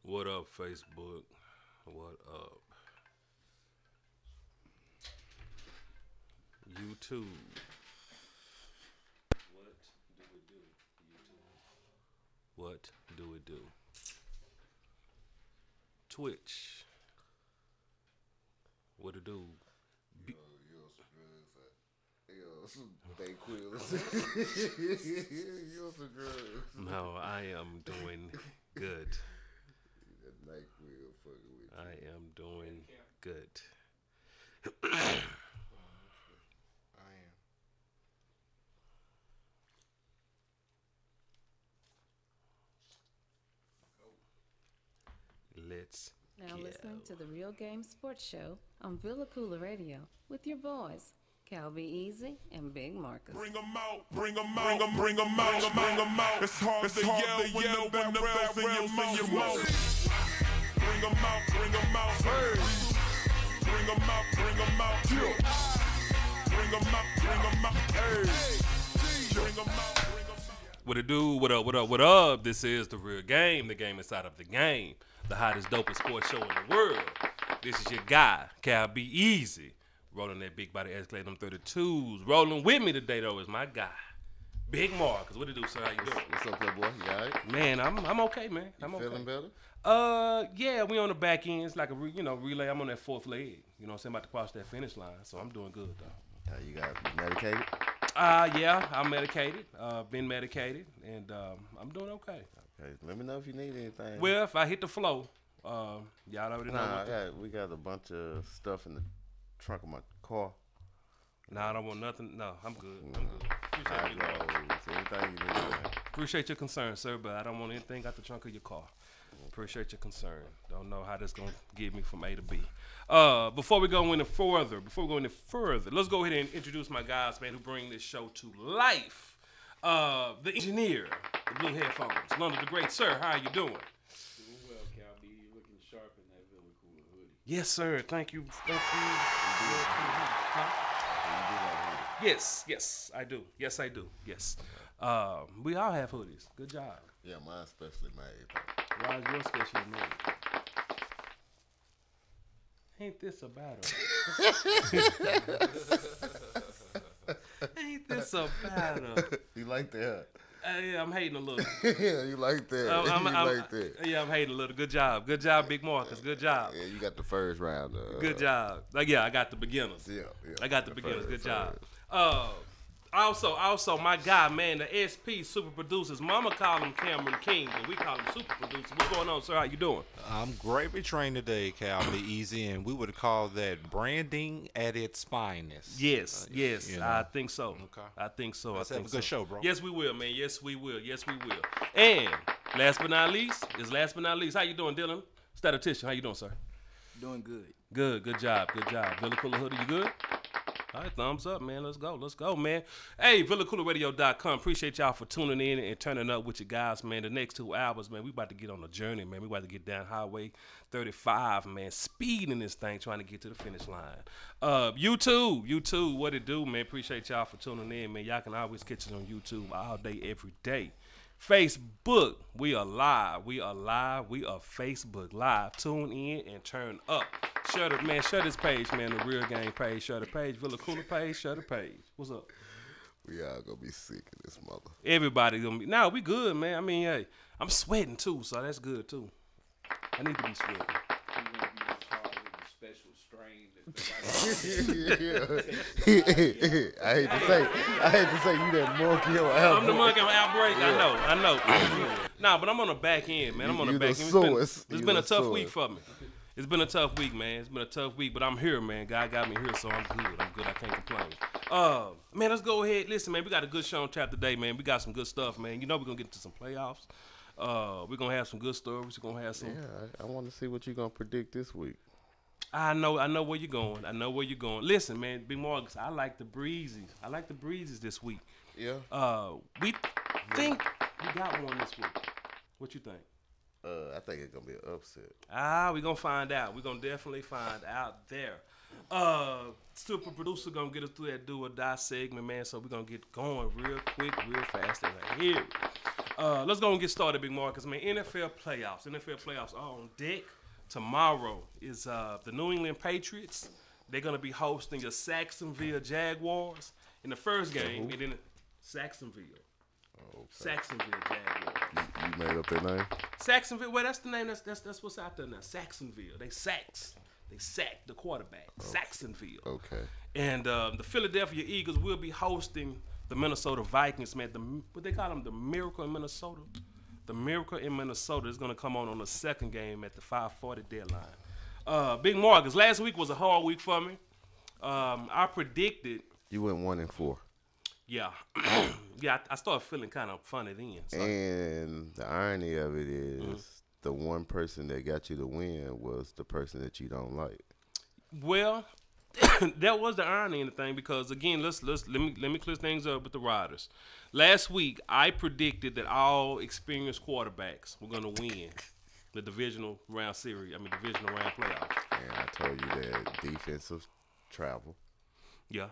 What up, Facebook? What up, YouTube? What do we do, YouTube? What do we do? Twitch. What to do? Yo, some Dayquil. Yo, some drugs. No, I am doing good. That NyQuil fucking with you. I am doing good. I Let's Now go. listening to the Real Game Sports Show on Villa Koola Radio with your boys, Cal Be Easy and Big Marcus. Bring 'em out, bring 'em out, bring 'em out, bring 'em out. It's hard to yell when the barrel's in your mouth. Bring 'em out, bring 'em out, hey. Bring 'em out, bring 'em out, bring 'em out, bring 'em out, hey. Bring 'em out, bring 'em out. What it do? What up? What up? What up? This is the Real Game, the game inside of the game, the hottest, dopest sports show in the world. This is your guy, Cal Be Easy, rolling that big body escalator, them 32s. Rolling with me today though is my guy, Big Marcus. What it do, sir? How you doing? What's up, little boy? You all right? Man, I'm okay, man. I'm okay. Feeling better? Yeah, we on the back end. It's like a relay. I'm on that fourth leg. You know what I'm saying? About to cross that finish line, so I'm doing good though. You got medicated? Yeah, I'm medicated. Been medicated, and I'm doing okay. Okay, let me know if you need anything. Well, if I hit the flow, y'all already know. Nah, we got a bunch of stuff in the trunk of my car. Nah, I don't want nothing. No, I'm good. I'm good. I go, anything you need. Appreciate your concern, sir, but I don't want anything out the trunk of your car. Appreciate your concern. Don't know how this gonna get me from A to B. Before we go any further, let's go ahead and introduce my guys, man, who bring this show to life. The engineer, the blue headphones, London the Great. Sir, how are you doing? Doing well, Cal B. You looking sharp in that Villa Koola hoodie. Yes, sir. Thank you. Thank you. Yes, I do. Yes, I do. Yes. We all have hoodies. Good job. Yeah, mine's specially made. Why is your special made? Ain't this a battle? Ain't this a battle? You like that? Yeah, I'm hating a little. Yeah, you like that. Like that. Yeah, I'm hating a little. Good job, Big Marcus. Good job. Yeah, you got the first round. Good job. Like, yeah, I got the beginners. Yeah. I got the beginners. Good job. Also, my guy, man, the SP super producers. Mama call him Cameron King, but we call him super producer. What's going on, sir? How you doing? I'm gravy trained today, Cal Be Easy, and we would call that branding at its finest. Yes, you know. I think so. Okay. I think so. Let's I think have a good show, bro. Yes, we will, man. Yes, we will. And last but not least, how you doing, Dylan? Statistician, how you doing, sir? Doing good. Good job. Villa Koola Hoodie, you good? All right, thumbs up, man. Let's go, man. Hey, VillaCoolaRadio.com. Appreciate y'all for tuning in and turning up with your guys, man. The next 2 hours, man, we about to get on a journey, man. We about to get down Highway 35, man. Speeding this thing, trying to get to the finish line. YouTube, what it do, man? Appreciate y'all for tuning in, man. Y'all can always catch us on YouTube all day, every day. Facebook, we are live. We are Facebook Live. Tune in and turn up. Share this page, man. The Real Game page. Share the page. Villa Koola page. Share the page. What's up? We all gonna be sick of this mother. Everybody gonna be. Nah, we good, man. I mean, hey, I'm sweating too, so that's good too. I need to be sweating. You're going to be called with a special strain. I hate to say you that monkey on outbreak. I'm the monkey on outbreak. Yeah. I know. Nah, but I'm on the back end, man. I'm on the back end. It's been a tough week for me. It's been a tough week, man. It's been a tough week, but I'm here, man. God got me here, so I'm good. I can't complain. Man, let's go ahead. Listen, man, we got a good show on tap today, man. We got some good stuff, man. You know we're going to get into some playoffs. We're going to have some good stories. We're going to have some. Yeah, I want to see what you're going to predict this week. I know where you're going. Listen, man, Big Marcus, I like the breezes. This week. Yeah. We think we got one this week. What you think? think it's gonna be an upset. We're gonna find out. We're gonna definitely find out there. Super producer gonna get us through that do or die segment, man. So we're gonna get going real quick, real fast as I hear it. Let's go and get started, Big Marcus, man. NFL playoffs are on deck. Tomorrow is the New England Patriots. They're gonna be hosting the Saxonville Jaguars in the first game, and then Saxonville. Okay. Saxonville Jaguars. You made up their name? Saxonville. Well, that's the name. That's what's out there now. Saxonville. They sacked the quarterback. Saxonville. Okay. And the Philadelphia Eagles will be hosting the Minnesota Vikings, man. What they call them, the Miracle in Minnesota. The Miracle in Minnesota is going to come on the second game at the 5:40 deadline. Big Marcus, last week was a hard week for me. I predicted. You went 1-4. Yeah. Yeah, I started feeling kind of funny then. So. And the irony of it is the one person that got you to win was the person that you don't like. Well, that was the irony in the thing because again, let me clear things up with the Riders. Last week, I predicted that all experienced quarterbacks were going to win the divisional round playoffs. And I told you that defensive travel, Yeah,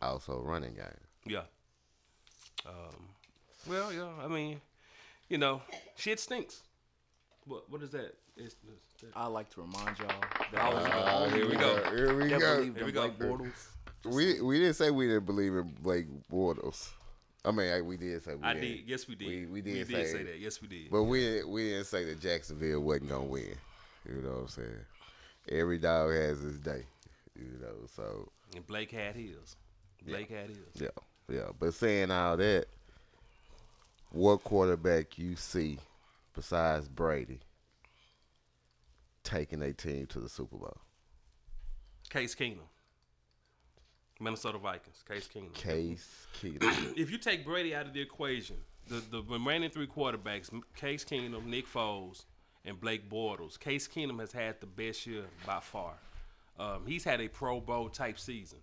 also running game. yeah. Well, yeah. I mean, shit stinks. What is that? I like to remind y'all that I was the Here we go. Here we that go. believed in we go. Blake Bortles. We didn't say we didn't believe in Blake Bortles. I mean, we did say we I didn't. did. Yes, we did. We did say that. Yes, we did. But we didn't say that Jacksonville wasn't gonna win. You know what I'm saying? Every dog has his day. You know, so And Blake had his. yeah. But saying all that, what quarterback you see besides Brady taking a team to the Super Bowl? Case Keenum. Minnesota Vikings. Case Keenum. Case Keenum. If you take Brady out of the equation, the remaining three quarterbacks, Case Keenum, Nick Foles, and Blake Bortles, Case Keenum has had the best year by far. He's had a Pro Bowl type season.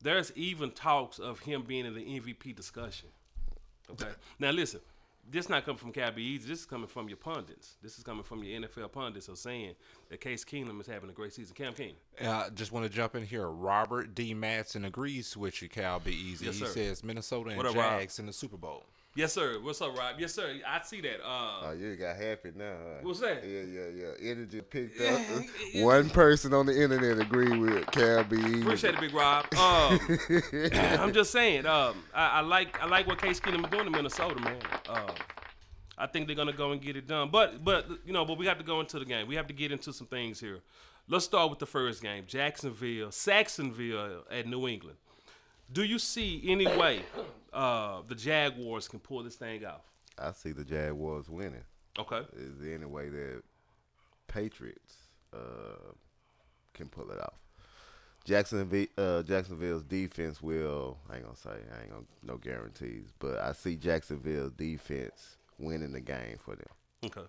There's even talks of him being in the MVP discussion. Okay. Now listen, this not coming from Cal B Easy. This is coming from your pundits. This is coming from your NFL pundits are saying that Case Keenum is having a great season. Cam King. Just want to jump in here. Robert D. Matson agrees with you, Cal B. Easy. Yes, he sir. says Minnesota and What up, Jags in the Super Bowl. Yes, sir. What's up, Rob? Yes, sir. I see that. Oh, you got happy now, huh? What's that? Yeah. Energy picked up. One person on the internet agreed with Cal B. Appreciate it, Big Rob. I'm just saying. I like what Case Keenum is doing in Minnesota, man. I think they're gonna go and get it done. But we have to go into the game. We have to get into some things here. Let's start with the first game. Saxonville at New England. Do you see any way the Jaguars can pull this thing off? I see the Jaguars winning. Okay. Is there any way that Patriots can pull it off? Jacksonville's defense will. I ain't gonna no guarantees, but I see Jacksonville's defense winning the game for them. Okay.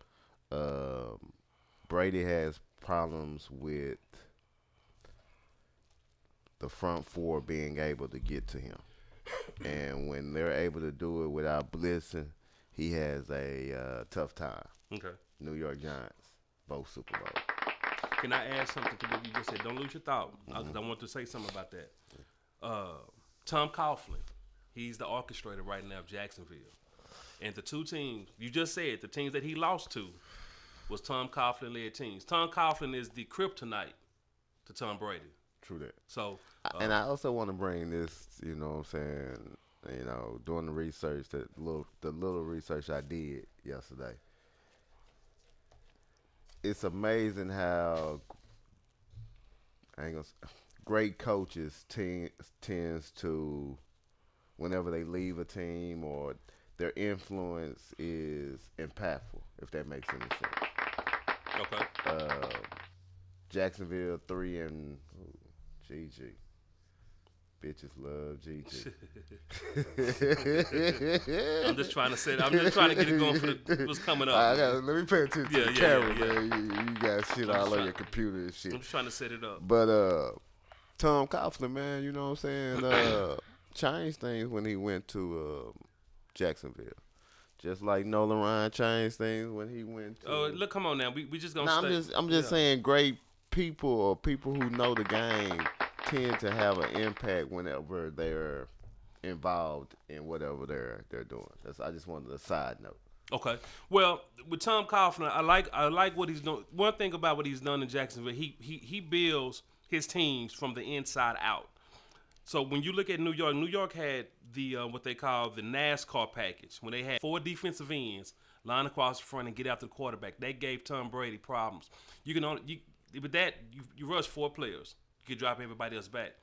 Brady has problems with the front four being able to get to him. And when they're able to do it without blitzing, he has a tough time. Okay. New York Giants, both Super Bowls. Can I add something to what you just said? Don't lose your thought, because I want to say something about that. Tom Coughlin, he's the orchestrator right now of Jacksonville. And the two teams, you just said, the teams that he lost to was Tom Coughlin-led teams. Tom Coughlin is the kryptonite to Tom Brady. True that. So, and I also want to bring this, you know what I'm saying, doing the research, the little research I did yesterday. It's amazing how great coaches tends to, whenever they leave a team or their influence is impactful, if that makes any sense. okay. Jacksonville 3 and GG. Bitches love GG. I'm just trying to get it going for what's coming up. Let me pay attention to the camera, yeah. man. You got shit all on your computer and shit. I'm just trying to set it up. But Tom Coughlin, man, you know what I'm saying, changed things when he went to Jacksonville. Just like Nolan Ryan changed things when he went to. Oh, look, come on now. We just gonna. No, stay. I'm just saying, great people or people who know the game tend to have an impact whenever they're involved in whatever they're doing. I just wanted a side note. Okay. Well, with Tom Coughlin, I like what he's doing. One thing about what he's done in Jacksonville, he builds his teams from the inside out. So when you look at New York had the what they call the NASCAR package when they had 4 defensive ends line across the front and get after the quarterback. They gave Tom Brady problems. You can only with that you rush 4 players. You can drop everybody else back.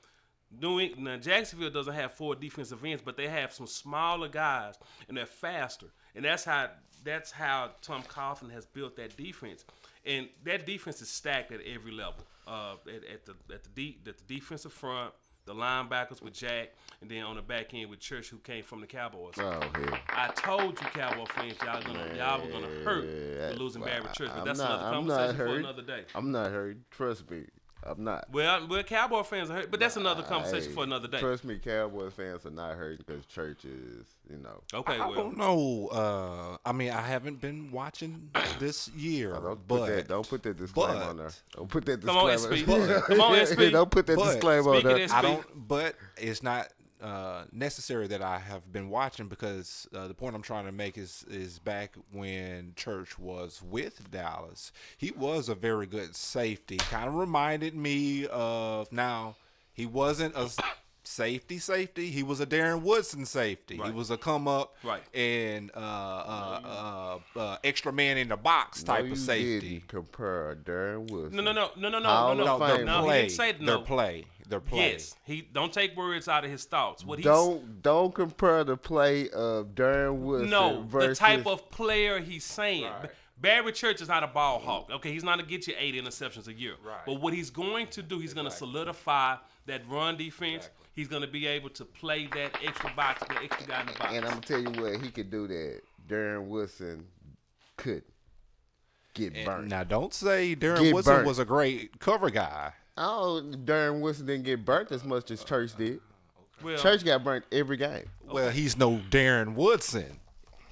Now Jacksonville doesn't have 4 defensive ends, but they have some smaller guys and they're faster. And that's how Tom Coughlin has built that defense. And that defense is stacked at every level. At the defensive front, the linebackers with Jack, and then on the back end with Church, who came from the Cowboys. Oh, hell. I told you, Cowboy fans, y'all were gonna hurt with losing Barry Church, but that's another conversation for another day. I'm not hurt. Trust me, I'm not. Well, Cowboy fans are hurt, but that's another conversation for another day. Trust me, Cowboy fans are not hurt because Church is, Okay, I don't know. I mean, I haven't been watching this year, don't put that disclaimer on there. Don't put that Come on, disclaimer. SP. Come on, SP. Don't put that disclaimer on Speaking there. of I don't. But it's not necessary that I have been watching because the point I'm trying to make is back when Church was with Dallas, he was a very good safety. Kind of reminded me of now. He wasn't a safety. He was a Darren Woodson safety. Right. He was a come up and extra man in the box type of safety. Didn't compare Darren Woodson. No. He didn't say no. Their play. Yes, he don't take words out of his thoughts. Don't compare the play of Darren Woodson. No, versus, the type of player he's saying. Right. Barry Church is not a ball hawk. Okay, he's not going to get you 8 interceptions a year. Right. But what he's going to do, he's going to solidify that run defense. Exactly. He's going to be able to play that extra box, the extra guy in the box. And I'm going to tell you what, he could do that. Darren Woodson could get burnt. Now, don't say Darren Woodson was a great cover guy. Oh, Darren Woodson didn't get burnt as much as Church did. Well, Church got burnt every game. Well, he's no Darren Woodson.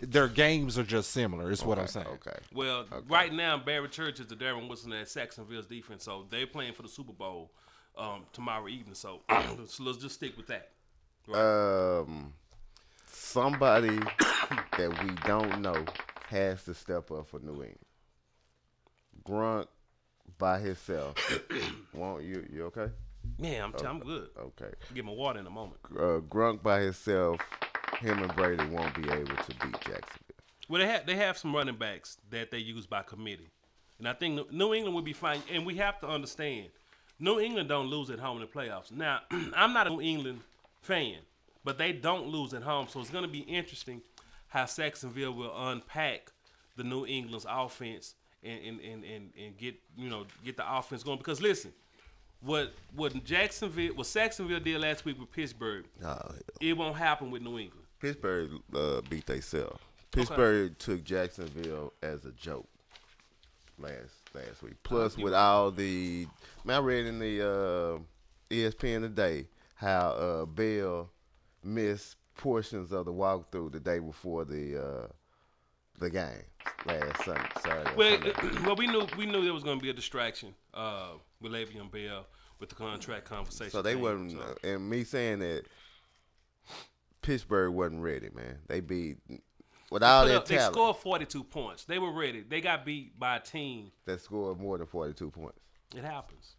Their games are just similar, is what I'm saying. Okay. Well, right now, Barry Church is the Darren Woodson at Saxonville's defense, so they're playing for the Super Bowl tomorrow evening. So let's just stick with that. Right. Somebody that we don't know has to step up for New England. Grunt by himself. You okay? Yeah, I'm good. Okay. Get my water in a moment. Grunt by himself, him and Brady won't be able to beat Jacksonville. Well, they have some running backs that they use by committee, and I think New England will be fine. And we have to understand, New England don't lose at home in the playoffs. Now, I'm not a New England fan, but they don't lose at home, so it's going to be interesting how Saxonville will unpack the New England's offense and get the offense going. Because listen, what Saxonville did last week with Pittsburgh, it won't happen with New England. Pittsburgh beat themselves. Pittsburgh took Jacksonville as a joke last week. Plus, with all the I read in the ESPN today how Bell missed portions of the walkthrough the day before the game last Saturday. Well, we knew there was going to be a distraction with Le'Veon Bell with the contract conversation. So they wasn't, and me saying that Pittsburgh wasn't ready, man. They beat with all their talent. They scored 42 points. They were ready. They got beat by a team that scored more than 42 points. It happens.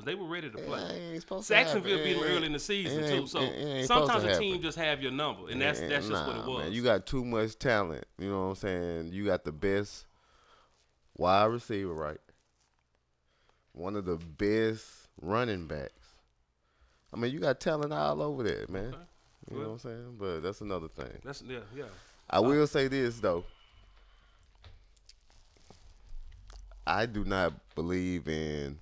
They were ready to play. Saxonville beat them early in the season too. So sometimes a team just have your number, and that's just what it was. Man, you got too much talent. You know what I'm saying? You got the best wide receiver, right? One of the best running backs. I mean, you got talent all over there, man. Okay. You know what I'm saying? But that's another thing. Yeah. I will say this though. I do not believe in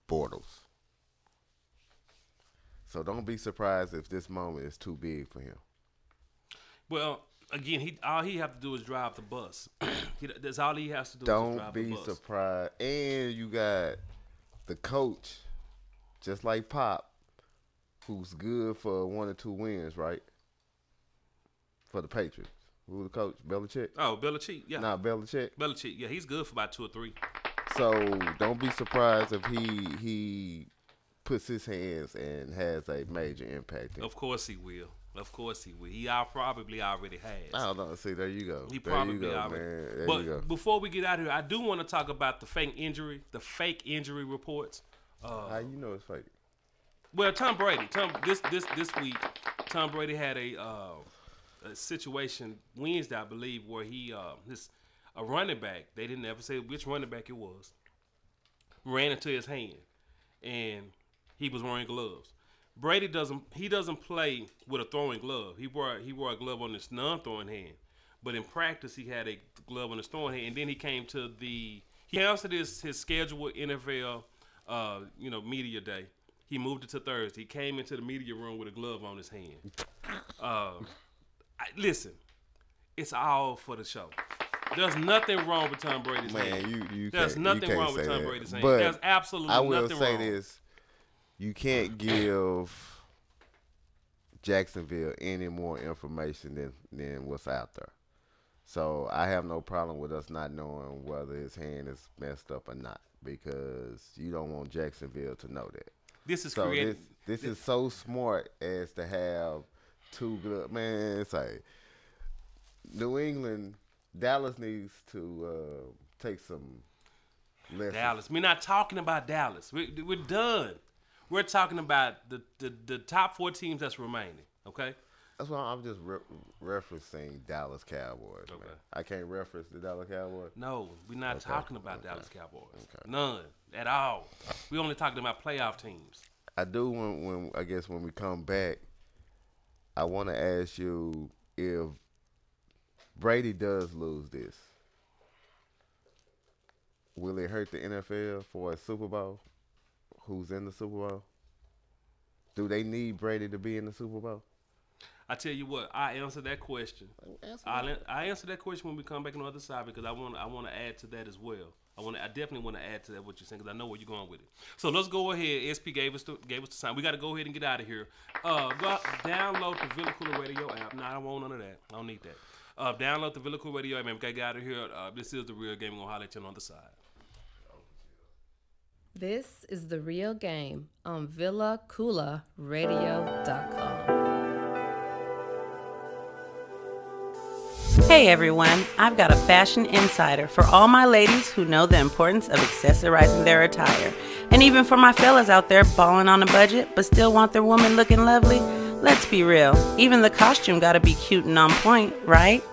Bortles. So don't be surprised if this moment is too big for him. Well, again, all he have to do is drive the bus. That's all he has to do. Don't is drive the be bus. surprised. And you got the coach, just like Pop, who's good for 1 or 2 wins, right? For the Patriots. Who the coach? Belichick? Oh, Belichick, yeah. Nah, Belichick. Belichick, yeah, he's good for about 2 or 3. So don't be surprised if he puts his hands and has a major impact. Of course he will. Of course he will. He probably already has. I don't know. See, there you go. He There probably you go, already. man. There But you go. before we get out of here, I do want to talk about the fake injury reports. How you know it's fake? Well, Tom Brady. This week, Tom Brady had a situation Wednesday, I believe, where he a running back. They didn't ever say which running back it was. Ran into his hand, and he was wearing gloves. Brady doesn't play with a throwing glove. He wore a glove on his non-throwing hand, but in practice he had a glove on his throwing hand. And then he came to he canceled his scheduled NFL media day. He moved it to Thursday. He came into the media room with a glove on his hand. Listen, it's all for the show. There's nothing wrong with Tom Brady's hand. Man, There's nothing wrong with Tom that. Brady's hand. But There's absolutely I will nothing say wrong. this: you can't give Jacksonville any more information than what's out there. So I have no problem with us not knowing whether his hand is messed up or not, because you don't want Jacksonville to know that. This is So creative. this is so smart as to have two good man. It's like New England, Dallas needs to take some lessons. Dallas. We're not talking about Dallas. We're done. We're talking about the top 4 teams that's remaining. Okay. That's why I'm just referencing Dallas Cowboys. Okay. Man. I can't reference the Dallas Cowboys. No, we're not Okay. talking about Dallas Cowboys. Okay. None at all. We're only talking about playoff teams. I do when we come back, I want to ask you if Brady does lose this, will it hurt the NFL for a Super Bowl? Who's in the Super Bowl? Do they need Brady to be in the Super Bowl? I tell you what, I answer that question. I answer that question when we come back on the other side, because I want to add to that as well. I definitely want to add to that what you're saying, because I know where you're going with it. So let's go ahead. SP gave us the sign. We got to go ahead and get out of here. Download the Villa Coola Radio app. No, I don't want none of that. I don't need that. Download the Villa Coola Radio app, man. We got to get out of here. This is The Real Game. We're going to holler at you on the other side. This is The Real Game on VillaCoolaRadio.com. Hey everyone, I've got a fashion insider for all my ladies who know the importance of accessorizing their attire. And even for my fellas out there balling on a budget but still want their woman looking lovely. Let's be real, even the costume gotta be cute and on point, right?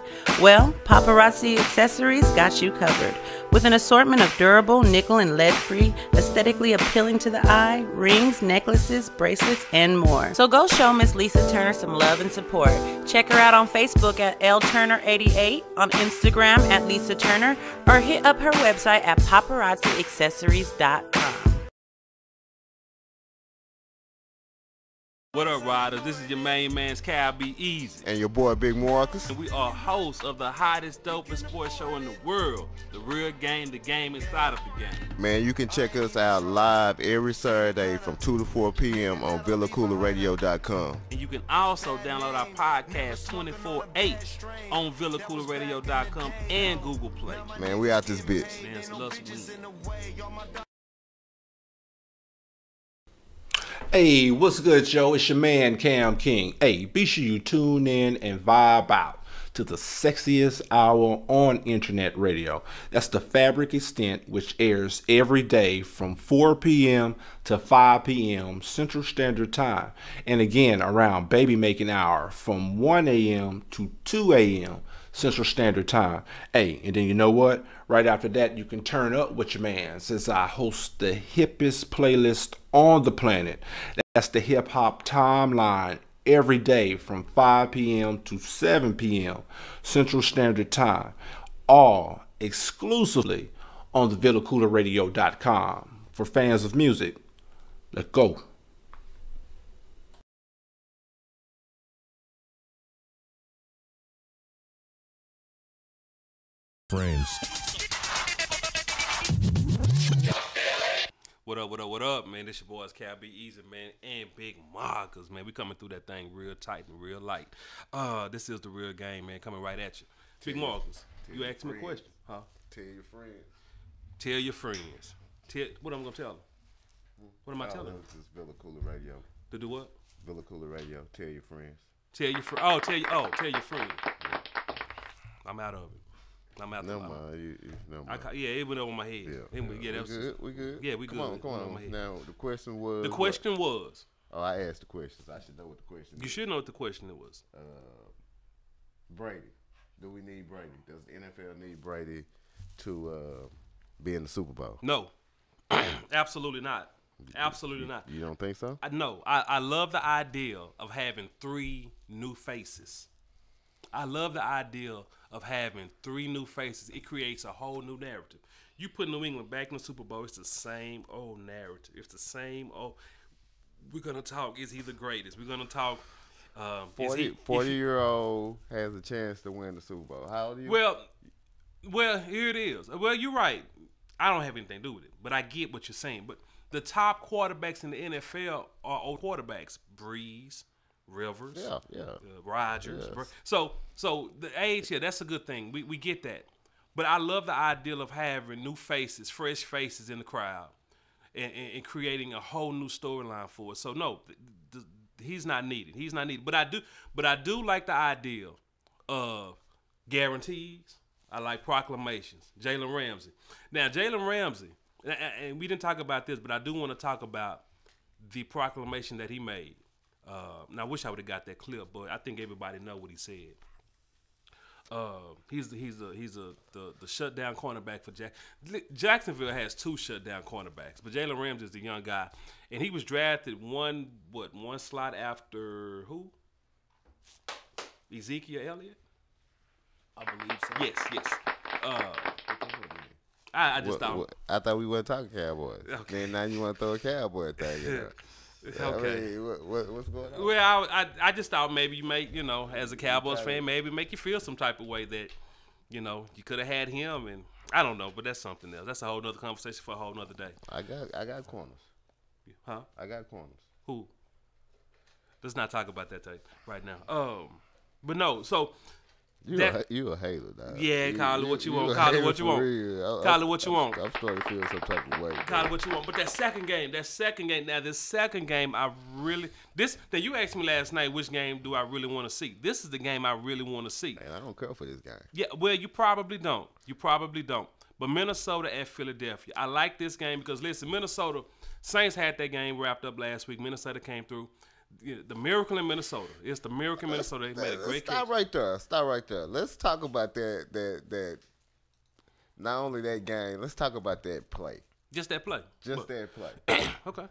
Well, Paparazzi Accessories got you covered. With an assortment of durable, nickel and lead-free, aesthetically appealing to the eye, rings, necklaces, bracelets, and more. So go show Miss Lisa Turner some love and support. Check her out on Facebook at LTurner88, on Instagram at Lisa Turner, or hit up her website at paparazziaccessories.com. What up, riders? This is your main man's Cal Be Easy. And your boy Big Marcus. And we are hosts of the hottest, dopest sports show in the world. The Real Game, the game inside of the game. Man, you can check us out live every Saturday from 2 to 4 p.m. on VillaCoolaRadio.com. And you can also download our podcast 24/8 on VillaCoolaRadio.com and Google Play. Man, we out this bitch. Man, it's love sweet. Hey, what's good, yo? It's your man, Cam King. Hey, be sure you tune in and vibe out to the sexiest hour on internet radio. That's the Fabric Extent, which airs every day from 4 p.m. to 5 p.m. Central Standard Time. And again, around baby making hour from 1 a.m. to 2 a.m. Central Standard Time. Hey, and then you know what? Right after that, you can turn up with your man, since I host the hippest playlist on the planet. That's the Hip Hop Timeline, every day from 5 p.m. to 7 p.m. Central Standard Time. All exclusively on the VillaCoolaRadio.com. For fans of music, let's go. Friends. What up, man? This your boys, Cal Be Easy, man, and Big Marcus, man. We coming through that thing real tight and real light. This is The Real Game, man, coming right at you. Big Marcus, you asked me a question, huh? Tell your friends. Tell your friends. What I'm gonna tell them? What am I telling them? This is Villa Coola Radio. To do what? Villa Coola Radio. Tell your friends. Tell your tell your friends. I'm out of it. I'm out. Never mind. Never mind. Yeah, it went over my head. Yeah, that was good. We good. Yeah, we good. Come on. Now the question was. The question was. Oh, I asked the questions. I should know what the question. You should know what the question was. Brady. Do we need Brady? Does the NFL need Brady to be in the Super Bowl? No, absolutely not. Absolutely not. You don't think so? No. I love the idea of having 3 new faces. I love the idea of having 3 new faces. It creates a whole new narrative. You put New England back in the Super Bowl, it's the same old narrative. It's the same old. We're gonna talk. Is he the greatest? We're gonna talk. 40-year-old has a chance to win the Super Bowl. How old are you? Well, here it is. Well, you're right. I don't have anything to do with it, but I get what you're saying. But the top quarterbacks in the NFL are old quarterbacks: Breeze, Rivers, Rodgers. Yes. So the age here, that's a good thing. We get that. But I love the ideal of having new faces, fresh faces in the crowd, and creating a whole new storyline for us. So no, he's not needed. He's not needed. But I do like the idea of guarantees. I like proclamations. Jalen Ramsey. Now, Jalen Ramsey, and we didn't talk about this, but I do want to talk about the proclamation that he made. Now, I wish I would have got that clip, but I think everybody know what he said. He's the shutdown cornerback for Jacksonville has 2 shutdown cornerbacks, but Jalen Ramsey is the young guy, and he was drafted one slot after who? Ezekiel Elliott. I believe so. Yes. I just thought. I thought we weren't talking Cowboys. Okay. Then now you want to throw a Cowboy thing in there. Okay. I mean, what's going on? Well, I just thought maybe you make, as a Cowboys fan, maybe make you feel some type of way that, you could have had him, and I don't know, but that's something else. That's a whole nother conversation for a whole nother day. I got corners. Huh? I got corners. Who? Let's not talk about that right now. But no, so. You a hater, dog. Yeah, call it what you want. Call it what you want. Call it what you want. I'm starting to feel some type of way. Call it what you want. But that second game. Now, this second game, Now, you asked me last night which game do I really want to see. This is the game I really want to see. Man, I don't care for this game. Yeah, well, you probably don't. But Minnesota at Philadelphia. I like this game because, listen, Minnesota, Saints had that game wrapped up last week. Minnesota came through. The miracle in Minnesota. It's the miracle in Minnesota. They made a great Stop right there. Let's talk about that. Not only that game. Let's talk about that play. Just that play. That play. Okay.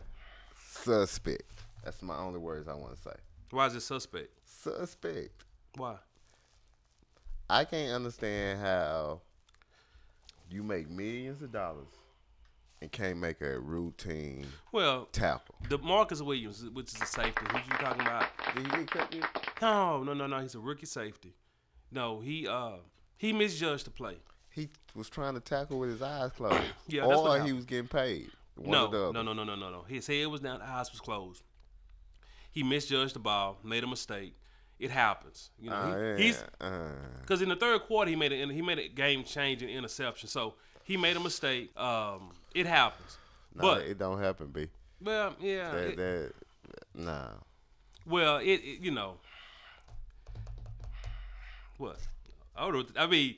Suspect. That's my only words I want to say. Why is it suspect? Suspect. Why? I can't understand how you make millions of dollars and can't make a routine tackle. The Marcus Williams, which is a safety. Who you talking about? Did he get cut yet? No. He's a rookie safety. No, he misjudged the play. He was trying to tackle with his eyes closed. Yeah, that's what or happened. He was getting paid. No. His head was down, eyes was closed. He misjudged the ball, made a mistake. It happens. Because in the third quarter he made a game changing interception. So he made a mistake. It happens. No, but it don't happen, B. Well, yeah. Nah. Well, what? I mean,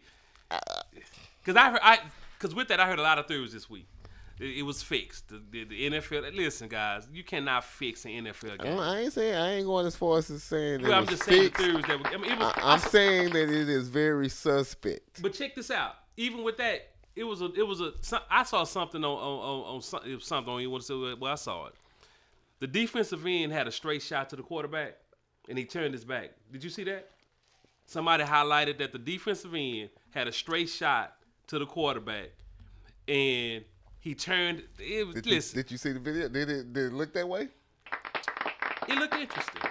because with that I heard a lot of theories this week. It was fixed. The NFL. Listen, guys, you cannot fix an NFL game. I ain't going as far as saying that. Well, I'm just saying the theories that. I'm saying that it is very suspect. But check this out. Even with that, it was a. I saw something on something on you want to say. Well, I saw it. The defensive end had a straight shot to the quarterback, and he turned his back. Did you see that? Somebody highlighted that the defensive end had a straight shot to the quarterback, and he turned. Did you see the video? Did it look that way? It looked interesting,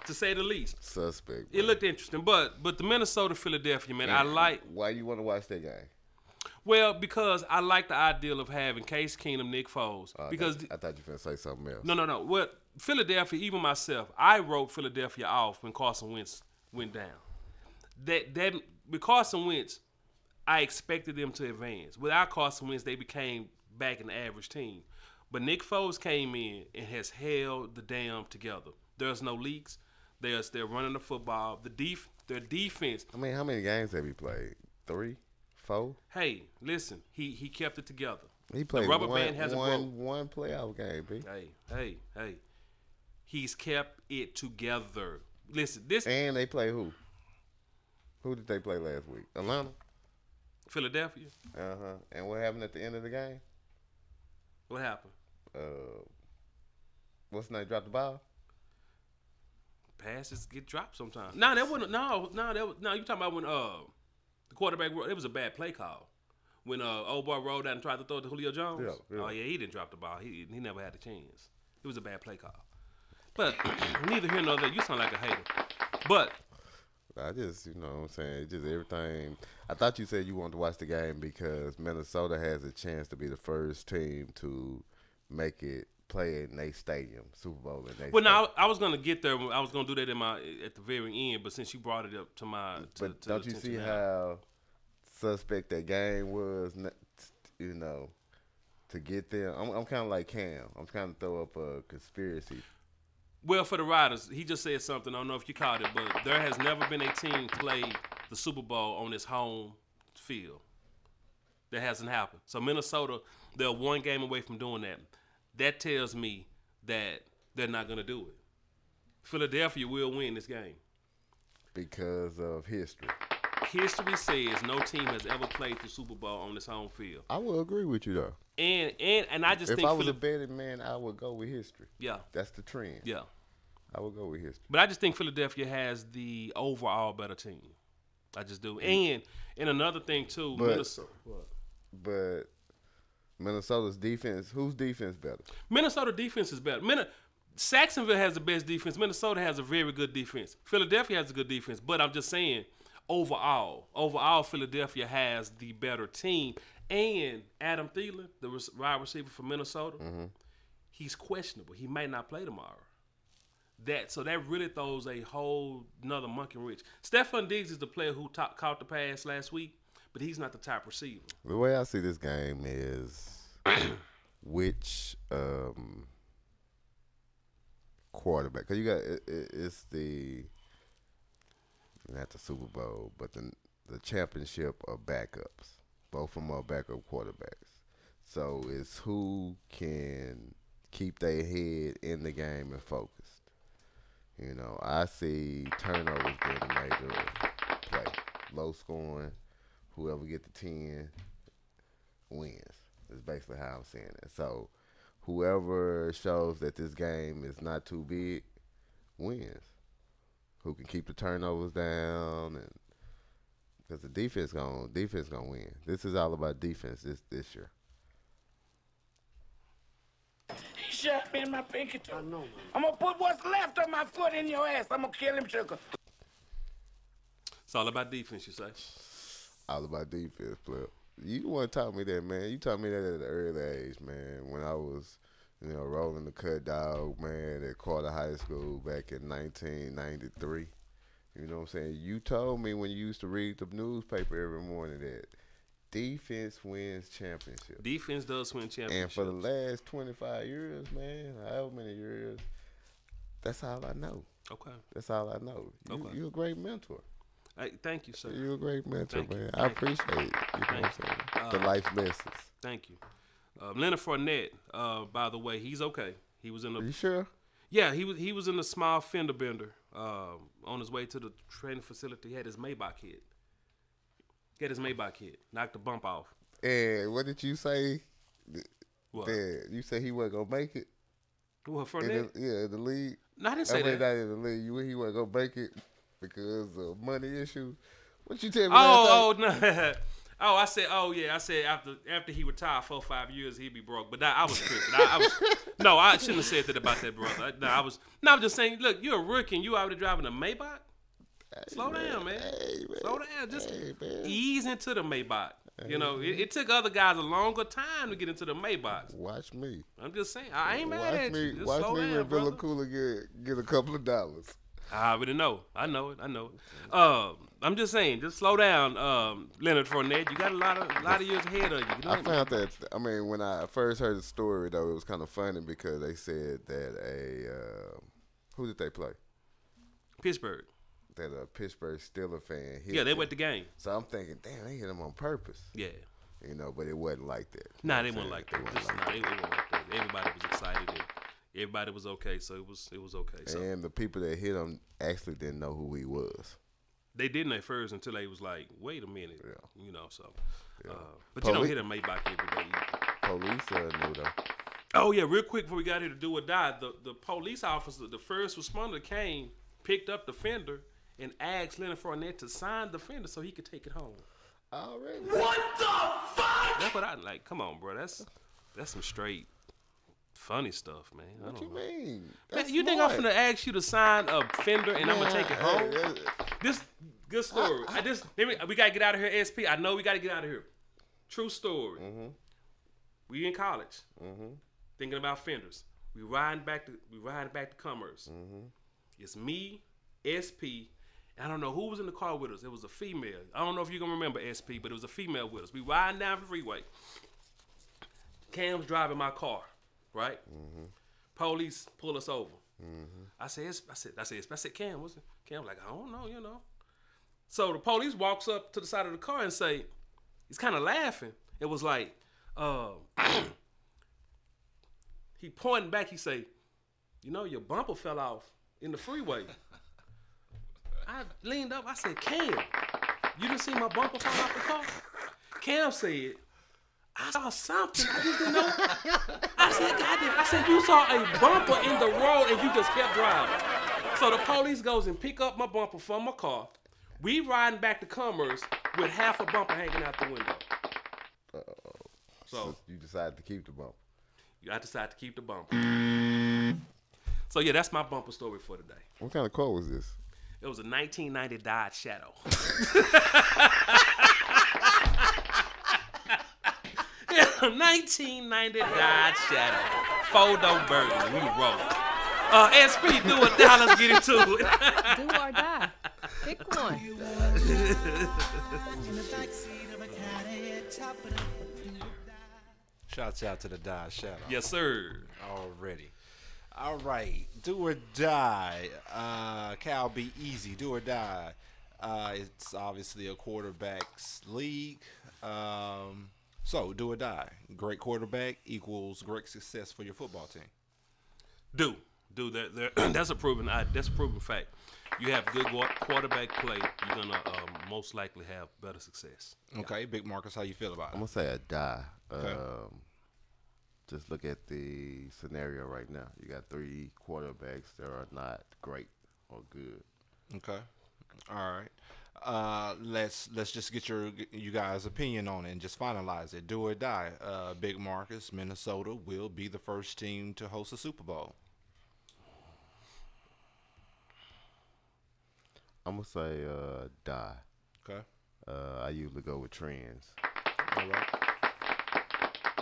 to say the least. Suspect. Bro. It looked interesting, but the Minnesota Philadelphia man, I like. Why you want to watch that game? Well, because I like the ideal of having Case Keenum, Nick Foles. Because I thought you were going to say something else. No. Well, Philadelphia, even myself, I wrote Philadelphia off when Carson Wentz went down. That with Carson Wentz, I expected them to advance. Without Carson Wentz, they became back an average team. But Nick Foles came in and has held the damn together. There's no leaks. They're running the football. Their defense. I mean, how many games have he played? 3, 4? Hey, listen, he kept it together. He played the rubber band hasn't broke. one playoff game, B. Hey. He's kept it together. Listen, this And they play who? Who did they play last week? Atlanta? Philadelphia. And what happened at the end of the game? What happened? What's the name? Dropped the ball? Passes get dropped sometimes. No, that wasn't. No. You talking about when the quarterback? It was a bad play call. When old boy rolled out and tried to throw it to Julio Jones. Yeah. Oh yeah, he didn't drop the ball. He never had a chance. It was a bad play call. But neither here nor there. You sound like a hater. But I just, you know what I'm saying, just everything. I thought you said you wanted to watch the game because Minnesota has a chance to be the first team to make it play in their stadium, Super Bowl in their well, stadium. now I was gonna get there. I was gonna do that at the very end. But since you brought it up to my, But to don't the you see attention now. how suspect that game was, you know, to get there? I'm kind of like Cam. I'm trying to throw up a conspiracy. Well, for the Riders, he just said something. I don't know if you caught it, but there has never been a team play the Super Bowl on its home field. That hasn't happened. So Minnesota, they're one game away from doing that. That tells me that they're not going to do it. Philadelphia will win this game. Because of history. History says no team has ever played the Super Bowl on its home field. I will agree with you, though. And I just If think I was a betting man, I would go with history. Yeah. That's the trend. Yeah. I would go with history. But I just think Philadelphia has the overall better team. I just do. And another thing, too, Minnesota. But Minnesota's defense, whose defense better? Minnesota defense is better. Saxonville has the best defense. Minnesota has a very good defense. Philadelphia has a good defense. But I'm just saying, overall, Philadelphia has the better team. And Adam Thielen, the wide receiver for Minnesota, he's questionable. He might not play tomorrow. So that really throws a whole nother monkey wrench. Stephon Diggs is the player who caught the pass last week, but he's not the top receiver. The way I see this game is which quarterback. Because you got it's not the Super Bowl, but the championship of backups. Both of them are backup quarterbacks. So it's who can keep their head in the game and focused. You know, I see turnovers being a major play. Low scoring, whoever get the 10 wins. Is basically how I'm seeing it. So whoever shows that this game is not too big wins. Who can keep the turnovers down, and because the defense gonna win. This is all about defense this year. He shot me in my pinky toe. I know, man. I'm gonna put what's left of my foot in your ass. I'm gonna kill him, sugar. It's all about defense, you say? All about defense, player. You the one taught me that, man. You taught me that at an early age, man. When I was, rolling the cut dog, man, at Carter High School back in 1993. You know what I'm saying? You told me when you used to read the newspaper every morning that defense wins championships. Defense does win championships. And for the last 25 years, man, however many years, that's all I know. Okay. That's all I know. You're a great mentor. Hey, thank you, sir. You're a great mentor, Thank you. man. I appreciate it. You know what I'm saying? The life lessons. Thank you. Leonard Fournette, by the way, he's okay. He was in the. Are you sure? Yeah, he was in the small fender bender on his way to the training facility. He had his Maybach hit. Knocked the bump off. And what did you say? What? That you said he wasn't gonna make it. What, Fournette? In the league. No, I didn't say that. Not in the league. He wasn't gonna make it because of money issues. What you tell me? Oh no. Oh, I said after he retired 4 or 5 years, he'd be broke. But I was tripping. I shouldn't have said that about that brother. I'm just saying, look, you're a rookie and you out there driving a Maybach. Slow down, man. Hey, man. Slow down. Just man. ease into the Maybach. It took other guys a longer time to get into the Maybach. Watch me. I'm just saying, I ain't mad at you. Just Watch slow me down, when brother. Villa Koola get a couple of dollars. I already know. I know it. I'm just saying, just slow down, Leonard Fournette. You got a lot of years ahead of you. You know I what found that. I mean, when I first heard the story, though, it was kind of funny because they said that who did they play? Pittsburgh. That a Pittsburgh Steelers fan hit. Yeah, they them. went the game. So I'm thinking, damn, they hit him on purpose. Yeah. You know, but it wasn't like that. Nah, You they know weren't what like I'm that. saying? They weren't like that. Everybody was excited. And everybody was okay, so it was okay. So And the people that hit him actually didn't know who he was. they didn't at first until they was like, wait a minute. Yeah. You know, so. Yeah. But you don't hit a Maybach every day either. Police knew though. Oh, yeah, real quick before we got here to do or die, the police officer, the first responder came, picked up the fender, and asked Leonard Fournette to sign the fender so he could take it home. Already. What the fuck? That's what I like. Come on, bro. That's some straight funny stuff, man. I What don't you know. mean? Man, That's you think I'm smart. finna ask you to sign a fender and I'm gonna take it home? Hey, This good story. We gotta get out of here, SP. I know we gotta get out of here. True story. We in college, thinking about fenders. We riding back to Commerce. It's me, SP. I don't know who was in the car with us. It was a female. I don't know if you're gonna remember SP, but it was a female with us. We riding down the freeway. Cam's driving my car, right? Police pull us over. I said, Cam, what's it? Cam was like, I don't know, you know. So the police walks up to the side of the car and say, he's kind of laughing. It was like, he pointing back. He say, you know, your bumper fell off in the freeway. I leaned up. I said, Cam, you didn't see my bumper fall off the car? Cam said, I saw something. I just didn't know. I said, goddamn. I said, you saw a bumper in the road and you just kept driving. So the police goes and pick up my bumper from my car. We riding back to Commerce with half a bumper hanging out the window. So you decided to keep the bump. I decided to keep the bumper. So yeah, that's my bumper story for today. What kind of car was this? It was a 1990 Dodge Shadow. 1990 Dodge Shadow. Four-door burgundy. We rolled. SP, do a die. Let's get into it. Do or die. Pick one. Shouts out to the Dodge Shadow. Yes, sir. Already. All right. Do or die. Cal be easy. Do or die. It's obviously a quarterback's league. So, do or die. Great quarterback equals great success for your football team. Do that. That's a proven fact. You have good quarterback play, you're gonna most likely have better success. Okay, Big Marcus, how you feel about I'm it? gonna say a die. Okay. Just look at the scenario right now. You got 3 quarterbacks that are not great or good. Okay. All right. Let's just get you guys' opinion on it and just finalize it. Do or die. Big Marcus, Minnesota will be the first team to host a Super Bowl. I'm gonna say die. Okay. I usually go with trends. All right.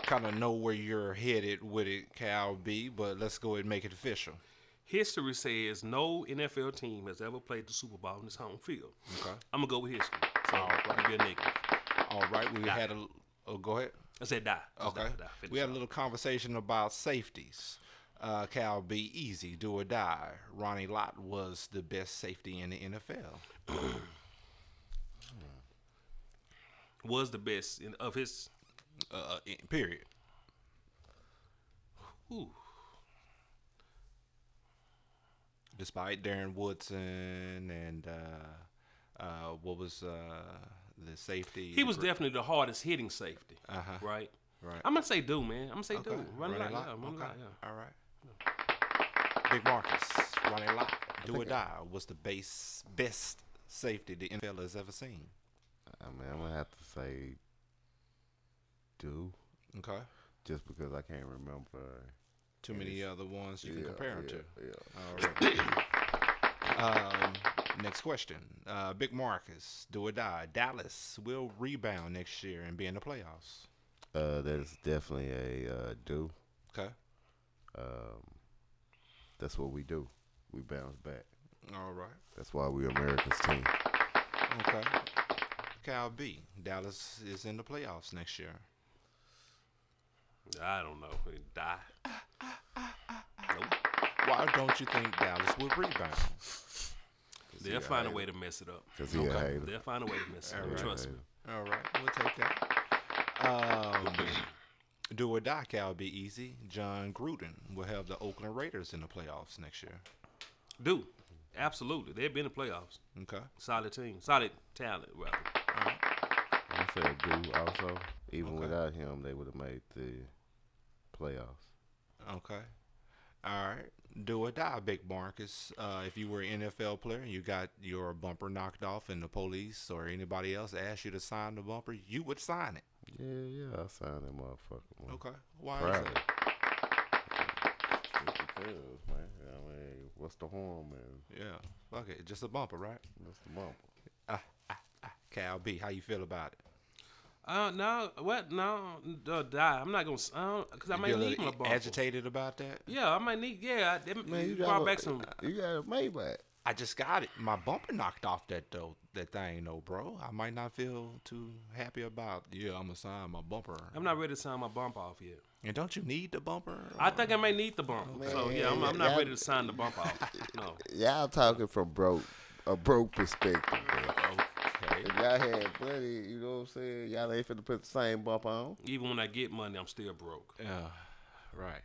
Kind of know where you're headed with it, Cal B, but let's go ahead and make it official. History says no NFL team has ever played the Super Bowl in its home field. Okay. I'm gonna go with history. So All right. I'll be a negative. All right. We had go ahead. I said die. Just Okay. die. Finish We had a off. little conversation about safeties. Cal B, easy, do or die. Ronnie Lott was the best safety in the NFL. Was the best of his. Period. Ooh. Despite Darren Woodson and what was the safety? He was definitely the hardest hitting safety. Uh-huh. Right. Right. I'm gonna say do, man. I'm gonna say do. Run Ronnie it Lott? out. Run it Okay. out. Yeah. All right. Big Marcus, Ronnie Lott, do or die, was the best safety the NFL has ever seen. I mean, I'm gonna have to say do. Okay. Just because I can't remember. Too many other ones you can compare them to. Yeah. All right. Next question. Big Marcus, do or die. Dallas will rebound next year and be in the playoffs. That's definitely a do. Okay. That's what we do. We bounce back. All right. That's why we're America's team. Okay. Cal B. Dallas is in the playoffs next year. I don't know. Die. Nope. Why don't you think Dallas will rebound? They'll find a way to mess it up. Because he a hater. They'll find a way to mess it up. Trust me. All right, we'll take that. Do or die, Cal, be easy. John Gruden will have the Oakland Raiders in the playoffs next year. Do. Absolutely. They've been in the playoffs. Okay. Solid team. Solid talent, rather. I said do also. Even without him, they would have made the playoffs. Okay. All right. Do or die, Big Marcus. If you were an NFL player and you got your bumper knocked off and the police or anybody else asked you to sign the bumper, you would sign it. Yeah, I signed that motherfucker. Man. Okay. Why Proud. is that? Just because, man. I mean, what's the harm, man? Yeah. Fuck it. Just a bumper, right? What's the bumper? Cal B, how you feel about it? No, what? No, die. I'm not going to, because I You might be a need little my bumper. agitated about that? Yeah, I might need, Man, you brought got back some. You got a Maybach. I just got it. My bumper knocked off that thing though, bro. I might not feel too happy about. Yeah, I'm gonna sign my bumper. I'm not ready to sign my bumper off yet. And don't you need the bumper? I think I may need the bumper. So yeah, I'm not ready to sign the bumper off. No. Y'all talking from a broke perspective, man. Okay. If y'all had money, you know what I'm saying? Y'all ain't finna put the same bumper on. Even when I get money, I'm still broke. Yeah. Right.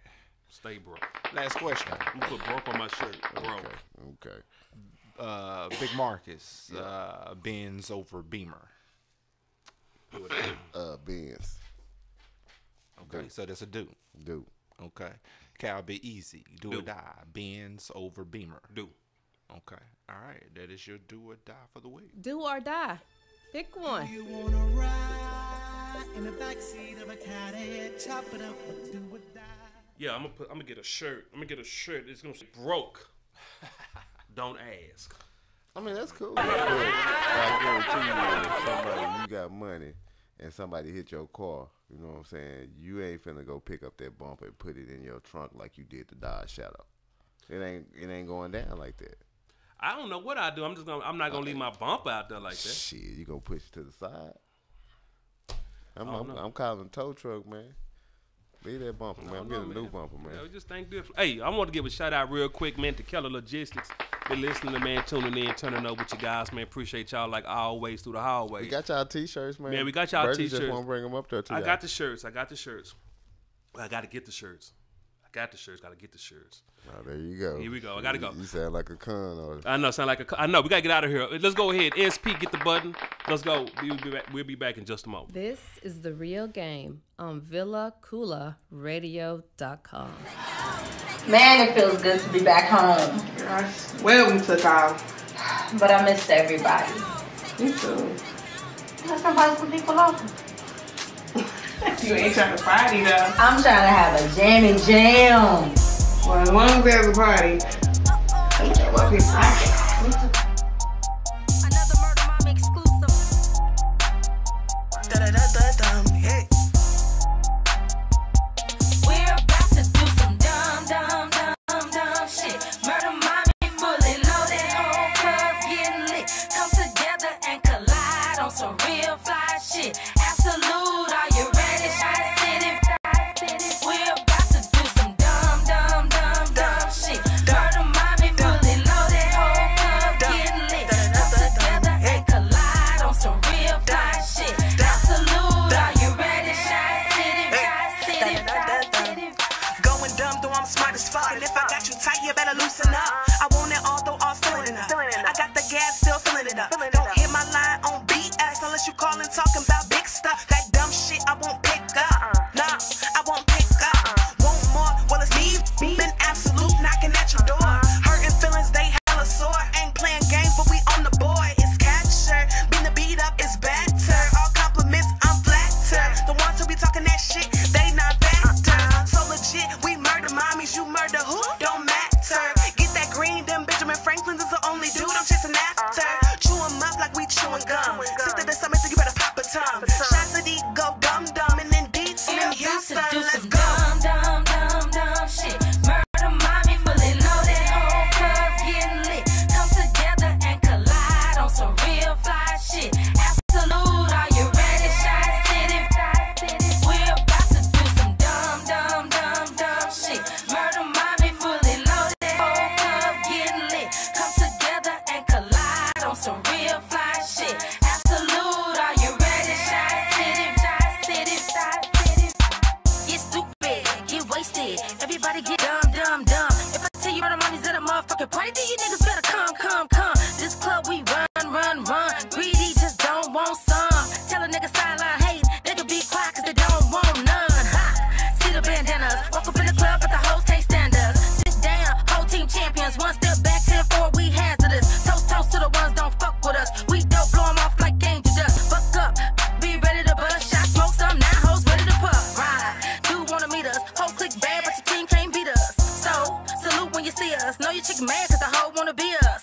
Stay broke. Last question. I'm gonna put broke on my shirt. Broke. Okay. Big Marcus. Benz over Beamer. Benz. Okay. So that's a do. Do. Okay. Cal be easy. Do or Do. die. Benz over Beamer. Do. Okay. All right. That is your do or die for the week. Do or die. Pick one. You wanna ride in the backseat of a caddy, chop it up, do or die. Yeah, I'm gonna get a shirt. I'm gonna get a shirt. It's gonna say broke. Don't ask. I mean, that's cool. But I guarantee you, if somebody, you got money and somebody hit your car, you know what I'm saying? You ain't finna go pick up that bumper and put it in your trunk like you did the Dodge Shadow. It ain't going down like that. I don't know what I do. I'm not gonna leave my bumper out there like that. Shit, you gonna push it to the side? don't know. I'm calling a tow truck, man. Leave that bumper, man. I'm getting a new bumper, man. Yeah, we just think different. Hey, I want to give a shout out real quick, man, to Keller Logistics. Been listening to, man, tuning in, turning up with you guys, man. Appreciate y'all like always through the hallway. We got y'all t-shirts, man. Man, we got y'all Brady t-shirts. just want to bring them up there, too. I got the shirts. I got the shirts. I got to get the shirts. Got to get the shirts. Oh, there you go. Here we go. I gotta go. You sound like a con. Or... I know. I know. We gotta get out of here. Let's go ahead. SP, get the button. Let's go. We'll be back in just a moment. This is The Real Game on VillaCoolaRadio.com. Man, it feels good to be back home. I swear we took off. But I missed everybody. Me too. Let's invite some people over. You ain't trying to party though. I'm trying to have a jammy jam. Well, as long as there's a party, I'm sure what people like it. Another Murder Mom exclusive. Hey. We're about to do some dumb shit. Murder Mommy fully loaded, whole club getting lit. Come together and collide on some real fly shit. Absolute, are you ready? We're about to do some dumb shit. Murder Mommy fully loaded, whole club getting lit. Come together and collide on some real fly shit. Absolute, are you ready? Going dumb, though I'm smart as fuck. And if I got you tight, you better loosen up. I want it all, though all filling it up. I got the gas, still filling it up. Don't hit my line on BS unless you callin' talking about big stuff. That dumb shit I won't pick up. Nah, I won't pick up. Want more? Well, it's me. Been absolute knocking at your door. Hurting feelings, they hella sore. Ain't playing games, but we on the board. It's capture. Being the beat up is better. All compliments, I'm flattered. The ones who be talking that shit, they not better. So legit, we murder mommies, you murder who? Don't shit. Everybody get dumb, dumb, dumb. If I tell you murder mommy's at a motherfucking party, then you niggas better come, come, come. This club we run, run, run. Greedy just don't want some. Tell a nigga sideline hate, nigga be quiet cause they don't want none. Ha! See the bandanas, walk up in the club but the hoes can't stand us. Sit down, whole team champions, one step back, 10-4, we hazardous. Toast, toast to the ones don't fuck with us. We don't blow them off like angel dust. Fuck up, be ready to bust, shot, smoke some, now hoes ready to puff. Ride, do wanna meet us, whole click bad but your team can't beat us. So, salute when you see us, know your chick mad cause the hoe wanna be us.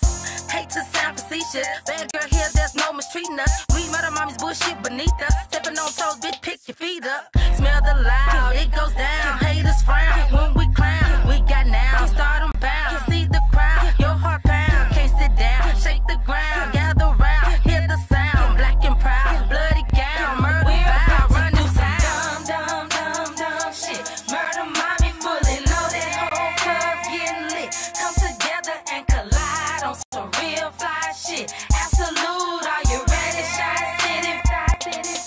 Hate to sound facetious, bad girl here, there's no mistreating us. We murder mommy's bullshit beneath us, stepping on toes, bitch, pick your feet up. Smell the loud, it goes down, haters frown, when we clown, we got now, start them bound, see the crowd, your heart pound, can't sit down, shake the ground, gather round, hear the sound, black and proud, bloody gown, murder vow, run this sound. Dumb, dumb, dumb shit, murder mommy fully loaded, whole club getting lit, come together and collide on some real fly shit, absolute, are you ready, Shot City,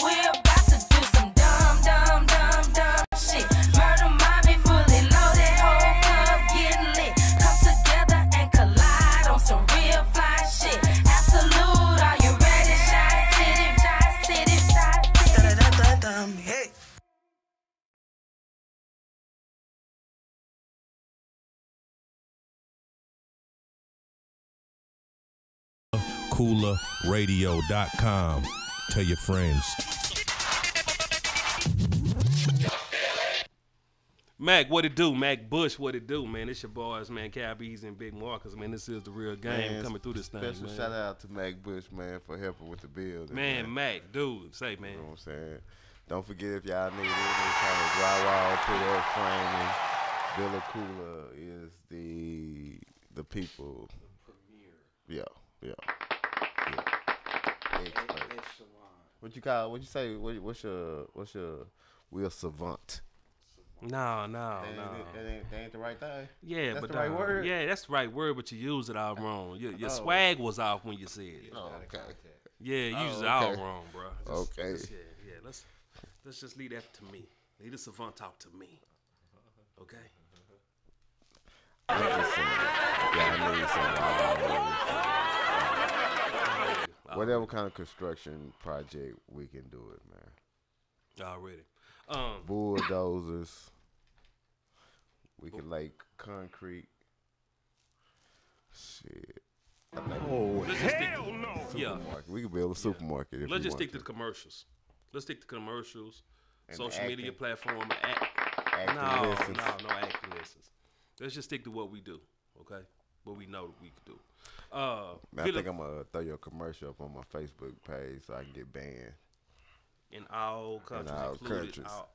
we're about to do some dumb, dumb, dumb, dumb shit, murder mommy fully loaded, whole club getting lit, come together and collide on some real fly shit, absolute, are you ready, Shot City, hey. KoolaRadio.com. Tell your friends. Mac, what it do? Mac Bush, what it do, man? It's your boys, man. Cabbies and Big Marcus, man. This is the real game coming through this thing, Special man. shout out to Mac Bush, man, for helping with the building. Man, Mac, dude, say, man. You know what I'm saying? Don't forget if y'all need any kind of drywall, put up framing, Villa Koola is the people. Yeah. What you call? What you say? What's your? We're savant. No. That ain't the right thing. Yeah, that's but the right word. Yeah, that's the right word, but you use it all wrong. Your swag was off when you said it. Oh, okay. Yeah, you used it okay. all wrong, bro. Okay. Let's just leave that to me. Leave the savant talk to me. Okay. Whatever kind of construction project we can do it, man. Already. Bulldozers. We can lay concrete. Shit. Oh, hell no. Yeah. We can build a supermarket if Let's we just want stick to the commercials. Let's stick to commercials, and social media platform. No acting lessons. Let's just stick to what we do, okay? What we know that we can do. I think I'm going to throw your commercial up on my Facebook page so I can get banned. In all countries. Included all.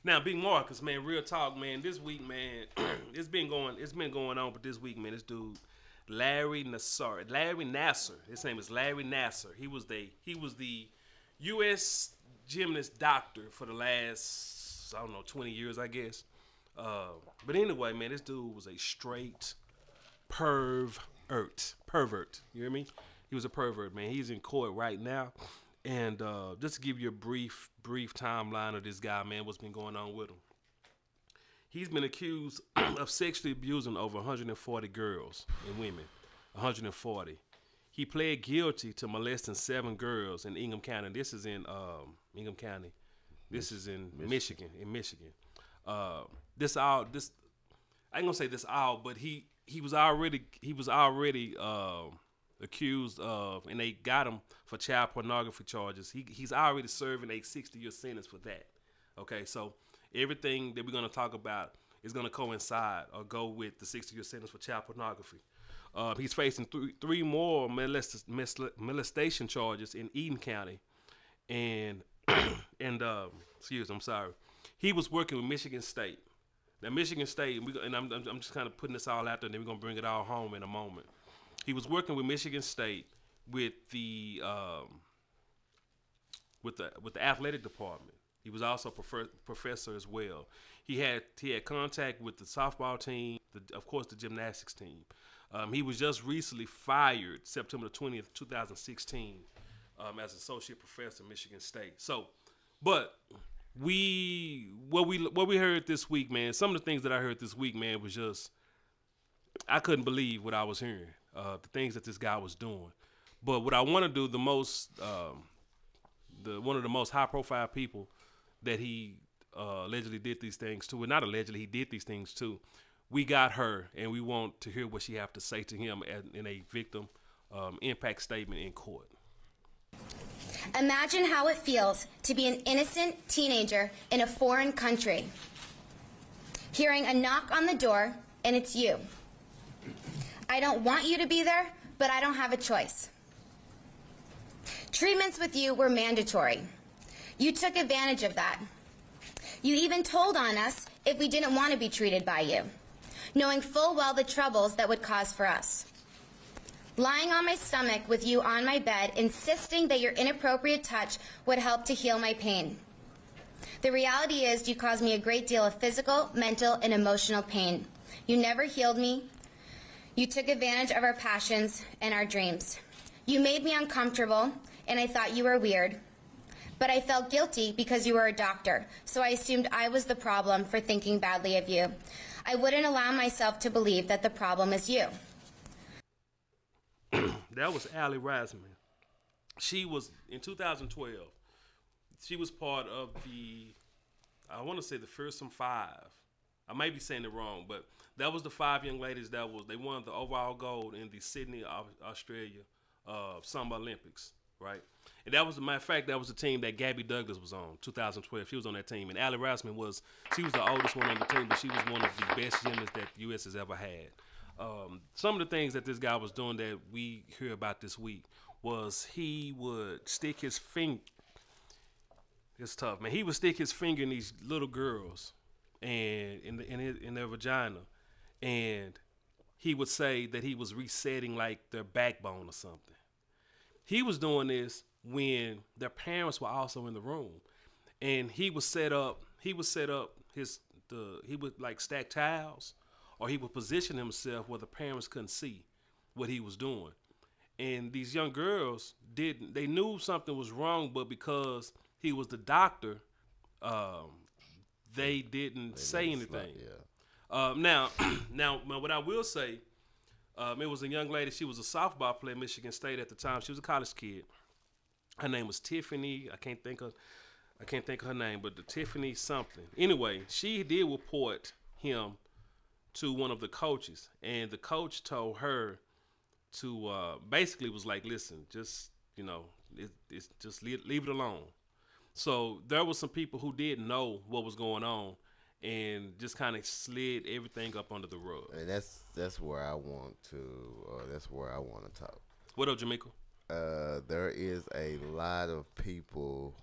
Now, Big Marcus, man, real talk, man. This week, man, it's been going on, but this week, man, this dude, Larry Nassar. His name is Larry Nassar. He was the U.S. gymnast doctor for the last, 20 years, I guess. But anyway, man, this dude was a straight pervert. You hear me? He was a pervert, man. He's in court right now. And just to give you a brief timeline of this guy, man, what's been going on with him. He's been accused of sexually abusing over 140 girls and women. 140. He pled guilty to molesting 7 girls in Ingham County. This is in Ingham County. This is in Michigan. I ain't gonna say this all, but he was already accused of, and they got him for child pornography charges. He's already serving a 60-year sentence for that. Okay, so everything that we're gonna talk about is gonna coincide or go with the 60-year sentence for child pornography. He's facing three more molestation charges in Eaton County, and I'm sorry. He was working with Michigan State. Now, Michigan State, I'm just kind of putting this all out there, and then we're gonna bring it all home in a moment. He was working with Michigan State with the athletic department. He was also professor as well. He had contact with the softball team, of course, the gymnastics team. He was just recently fired September 20th, 2016, as associate professor at Michigan State. So, but what we heard this week, man. Some of the things that I heard this week, man, was just I couldn't believe what I was hearing. The things that this guy was doing. But what I want to do the most, one of the most high profile people that he allegedly did these things to, and not allegedly, he did these things to. We got her, and we want to hear what she have to say to him in a victim impact statement in court. Imagine how it feels to be an innocent teenager in a foreign country, hearing a knock on the door, and it's you. I don't want you to be there, but I don't have a choice. Treatments with you were mandatory. You took advantage of that. You even told on us if we didn't want to be treated by you, knowing full well the troubles that would cause for us. Lying on my stomach with you on my bed, insisting that your inappropriate touch would help to heal my pain. The reality is you caused me a great deal of physical, mental, and emotional pain. You never healed me. You took advantage of our passions and our dreams. You made me uncomfortable, and I thought you were weird. But I felt guilty because you were a doctor, so I assumed I was the problem for thinking badly of you. I wouldn't allow myself to believe that the problem is you. That was Allie Reisman. She was, in 2012, she was part of I want to say the Fearsome Five. I might be saying it wrong, but that was the 5 young ladies they won the overall gold in the Sydney, Australia Summer Olympics, right? And that was, as a matter of fact, that was the team that Gabby Douglas was on, 2012. She was on that team. And Allie Reisman was the oldest one on the team, but she was one of the best gymnasts that the U.S. has ever had. Some of the things that this guy was doing that we hear about this week was he would stick his finger. It's tough, man. He would stick his finger in these little girls and in their vagina, and he would say that he was resetting like their backbone or something. He was doing this when their parents were also in the room, and he would set up he would like stack tiles, or he would position himself where the parents couldn't see what he was doing. And these young girls they knew something was wrong, but because he was the doctor, they didn't say anything. Now, what I will say, it was a young lady. She was a softball player at Michigan State at the time. She was a college kid. Her name was Tiffany. I can't think of her name, but the Tiffany something. Anyway, she did report him to one of the coaches, and the coach told her to basically was like, listen, just it's just leave it alone. So there was some people who didn't know what was going on, and just kind of slid everything up under the rug. And that's where I want to talk. What up, Jamaica? There is a lot of people.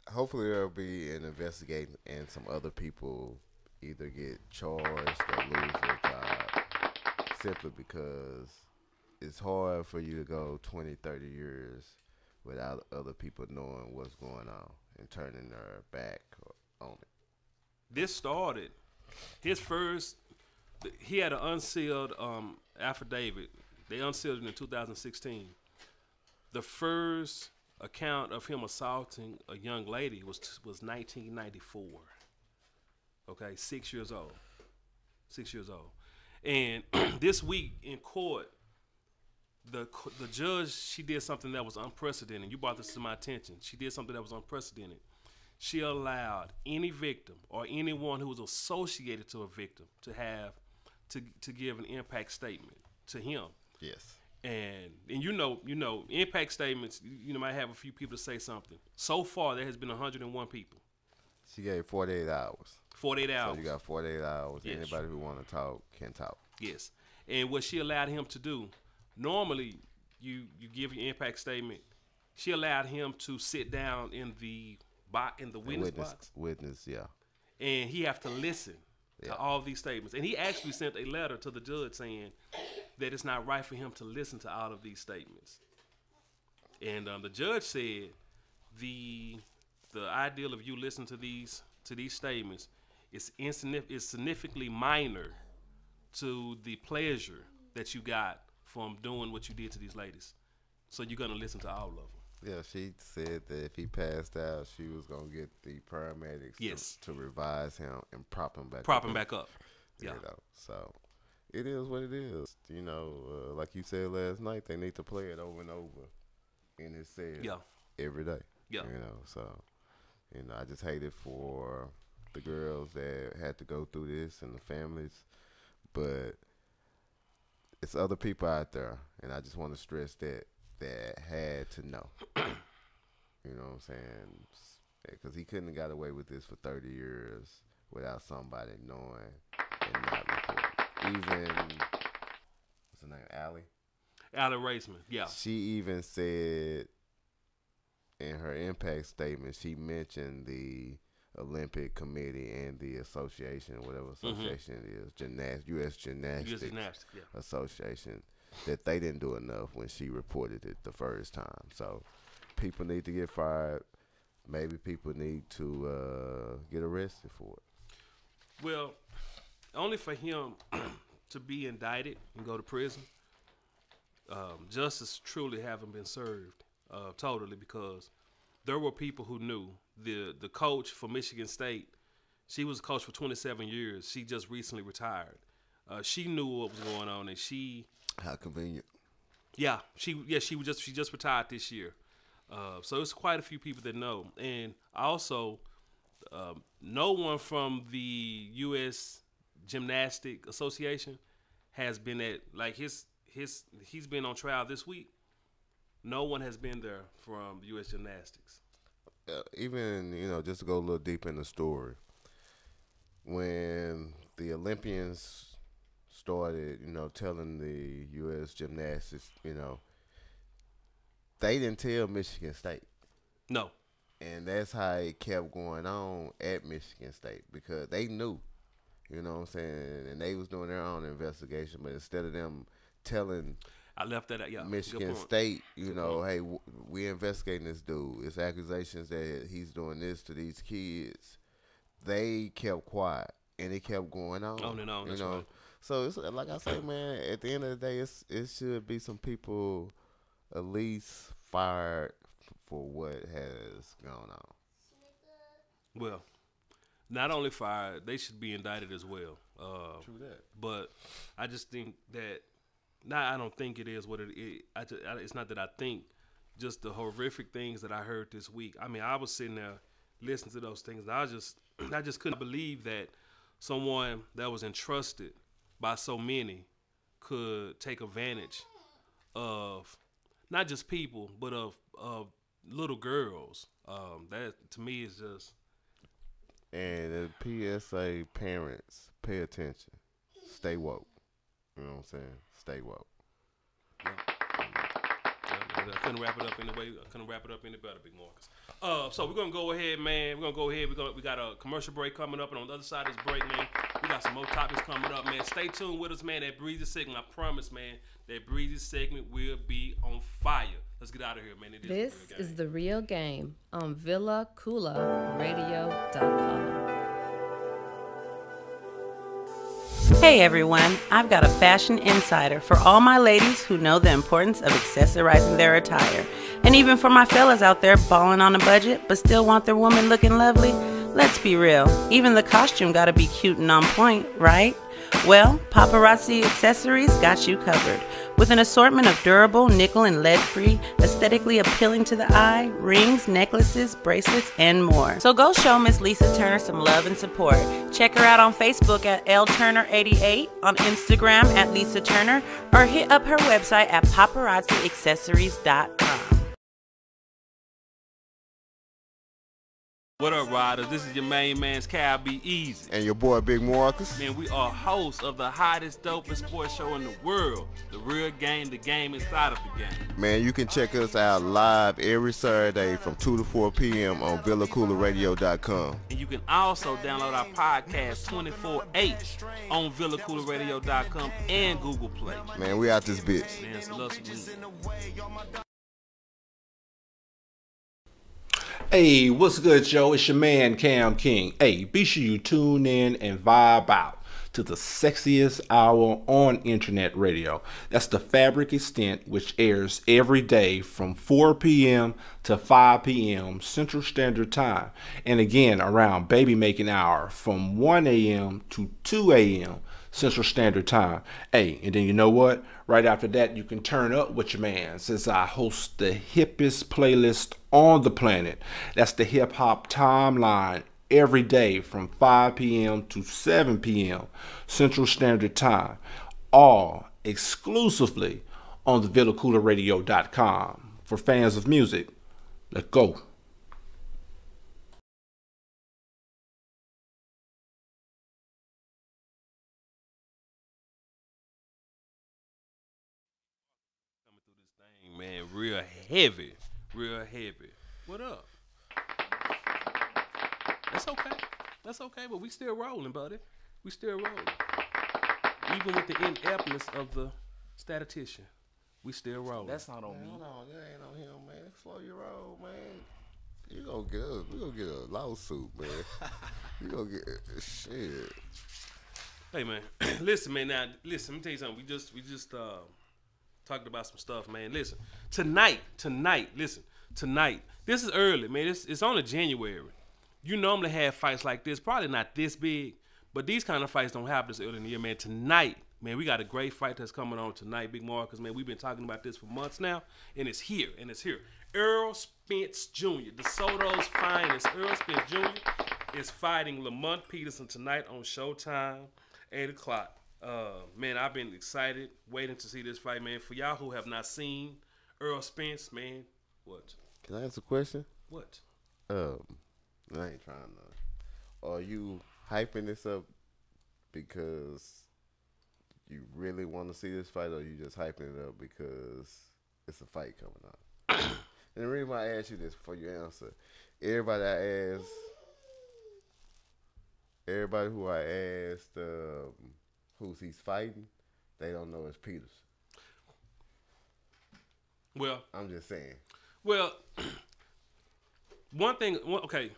Hopefully there'll be an investigation and some other people either get charged or lose their job simply because it's hard for you to go 20, 30 years without other people knowing what's going on and turning their back on it. This started, he had an unsealed affidavit. They unsealed it in 2016. The first account of him assaulting a young lady was 1994. Okay, 6 years old. 6 years old. And this week in court, the judge, she did something that was unprecedented. You brought this to my attention. She did something that was unprecedented. She allowed any victim or anyone who was associated to a victim to give an impact statement to him. Yes. And you know, impact statements, you might have a few people to say something. So far, there has been 101 people. She gave 48 hours. 48 hours. So you got 48 hours. Yes. Anybody who want to talk can talk. Yes. And what she allowed him to do, normally you give your impact statement. She allowed him to sit down in the witness box. Witness, yeah. And he have to listen to all these statements. And he actually sent a letter to the judge saying that it's not right for him to listen to all of these statements. And the judge said the ideal of you listening to these statements is significantly minor to the pleasure that you got from doing what you did to these ladies. So you're gonna listen to all of them. Yeah, she said that if he passed out, she was gonna get the paramedics to revise him and prop him back up. Yeah. You know, so it is what it is. You know, like you said last night, they need to play it over and over in his set every day. Yeah. You know, so I just hate it for the girls that had to go through this and the families, but it's other people out there, and I just want to stress that had to know. You know what I'm saying? Because he couldn't have got away with this for 30 years without somebody knowing and not reporting. Even, what's her name, Allie? Allie Raceman, yeah. She even said in her impact statement, she mentioned the Olympic Committee and the association, whatever association it is, U.S. Gymnastics Association, that they didn't do enough when she reported it the first time. So people need to get fired. Maybe people need to get arrested for it. Well, only for him to be indicted and go to prison, justice truly haven't been served totally, because there were people who knew. The coach for Michigan State, she was a coach for 27 years. She just recently retired. She knew what was going on, and she. How convenient. Yeah, she just retired this year. So it's quite a few people that know, and also no one from the U.S. Gymnastic Association has been at, like, he's been on trial this week. No one has been there from the U.S. Gymnastics. Even, just to go a little deep in the story, when the Olympians started, telling the U.S. Gymnastics, they didn't tell Michigan State. No. And that's how it kept going on at Michigan State, because they knew, you know what I'm saying, and they was doing their own investigation, but instead of them telling I left that out. Yeah, Michigan State, hey, we investigating this dude. It's accusations that he's doing this to these kids. They kept quiet, and it kept going on. On and on. That's right. So it's like I say, man. At the end of the day, it should be some people at least fired for what has gone on. Well, not only fired, they should be indicted as well. True that. But I just think that. I don't think it is what it is. It's not that I think, just the horrific things that I heard this week. I mean, I was sitting there listening to those things, and I just couldn't believe that someone that was entrusted by so many could take advantage of not just people, but of little girls. That to me is just. And the PSA parents, pay attention, stay woke. You know what I'm saying? Stay woke. Yeah. I couldn't wrap it up anyway. I couldn't wrap it up any better, Big Marcus. So we're gonna go ahead, man. We're gonna go ahead. We got a commercial break coming up, and on the other side of this break, man, we got some more topics coming up, man. Stay tuned with us, man. That Breezy segment, I promise, man. That Breezy segment will be on fire. Let's get out of here, man. This is The Real Game on VillaCoolaradio.com. Hey everyone, I've got a fashion insider for all my ladies who know the importance of accessorizing their attire. And even for my fellas out there balling on a budget but still want their woman looking lovely. Let's be real, even the costume gotta be cute and on point, right? Well, Paparazzi Accessories got you covered. With an assortment of durable, nickel and lead-free, aesthetically appealing to the eye, rings, necklaces, bracelets, and more. So go show Miss Lisa Turner some love and support. Check her out on Facebook at LTurner88, on Instagram at Lisa Turner, or hit up her website at paparazziaccessories.com. What up, riders? This is your main man's Cal Be Easy. And your boy, Big Marcus. Man, we are hosts of the hottest, dopest sports show in the world. The Real Game, the game inside of the game. Man, you can check us out live every Saturday from 2 to 4 p.m. on VillaCoolaradio.com. And you can also download our podcast 24/8 on VillaCoolaradio.com and Google Play. Man, we out this bitch. Man, it's love. Hey, what's good, Joe? It's your man, Cam King. Hey, be sure you tune in and vibe out to the sexiest hour on internet radio. That's the Fabric Extent, which airs every day from 4 p.m. to 5 p.m. Central Standard Time. And again, around baby making hour from 1 a.m. to 2 a.m. Central Standard Time. Hey, and then you know what? Right after that, you can turn up with your man, since I host the hippest playlist on the planet. That's the Hip Hop Timeline, every day from 5 p.m. to 7 p.m. Central Standard Time. All exclusively on the VillaCoolaRadio.com. For fans of music, let's go. Man, real heavy. Real heavy. What up? That's okay. That's okay, but we still rolling, buddy. We still rolling. Even with the ineptness of the statistician, we still rolling. That's not on me. Hold on, that ain't on him, man. Slow your roll, man. You gonna get us. We gonna get a lawsuit, man. You gonna get shit. Hey, man. Listen, man. Now, listen. Let me tell you something. We just talked about some stuff, man. Listen, tonight. Listen, tonight. This is early, man. It's only January. You normally have fights like this, probably not this big, but these kind of fights don't happen this early in the year, man. Tonight, man, we got a great fight that's coming on tonight, Big Marcus, man. We've been talking about this for months now, and it's here. Earl Spence Jr., DeSoto's finest. Earl Spence Jr. is fighting Lamont Peterson tonight on Showtime, 8 o'clock. Man, I've been excited, waiting to see this fight, man. For y'all who have not seen Earl Spence, man, what? Can I ask a question? What? I ain't trying to. Are you hyping this up because you really want to see this fight, or you just hyping it up because it's a fight coming up? And the reason why I ask you this before you answer, everybody who I asked who's he's fighting, they don't know it's Peterson. Well, I'm just saying. Well, one thing, okay.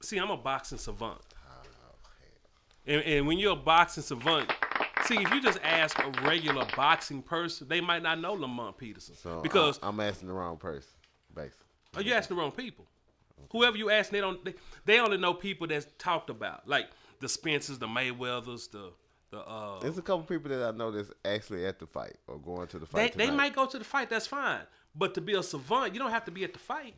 See, I'm a boxing savant. And when you're a boxing savant, see, if you just ask a regular boxing person, they might not know Lamont Peterson. So because I'm asking the wrong person, basically. Oh, you asking the wrong people. Whoever you ask, they only know people that's talked about, like the Spencers, the Mayweathers, There's a couple people that I know that's actually at the fight or going to the fight. They might go to the fight. That's fine. But to be a savant, you don't have to be at the fight.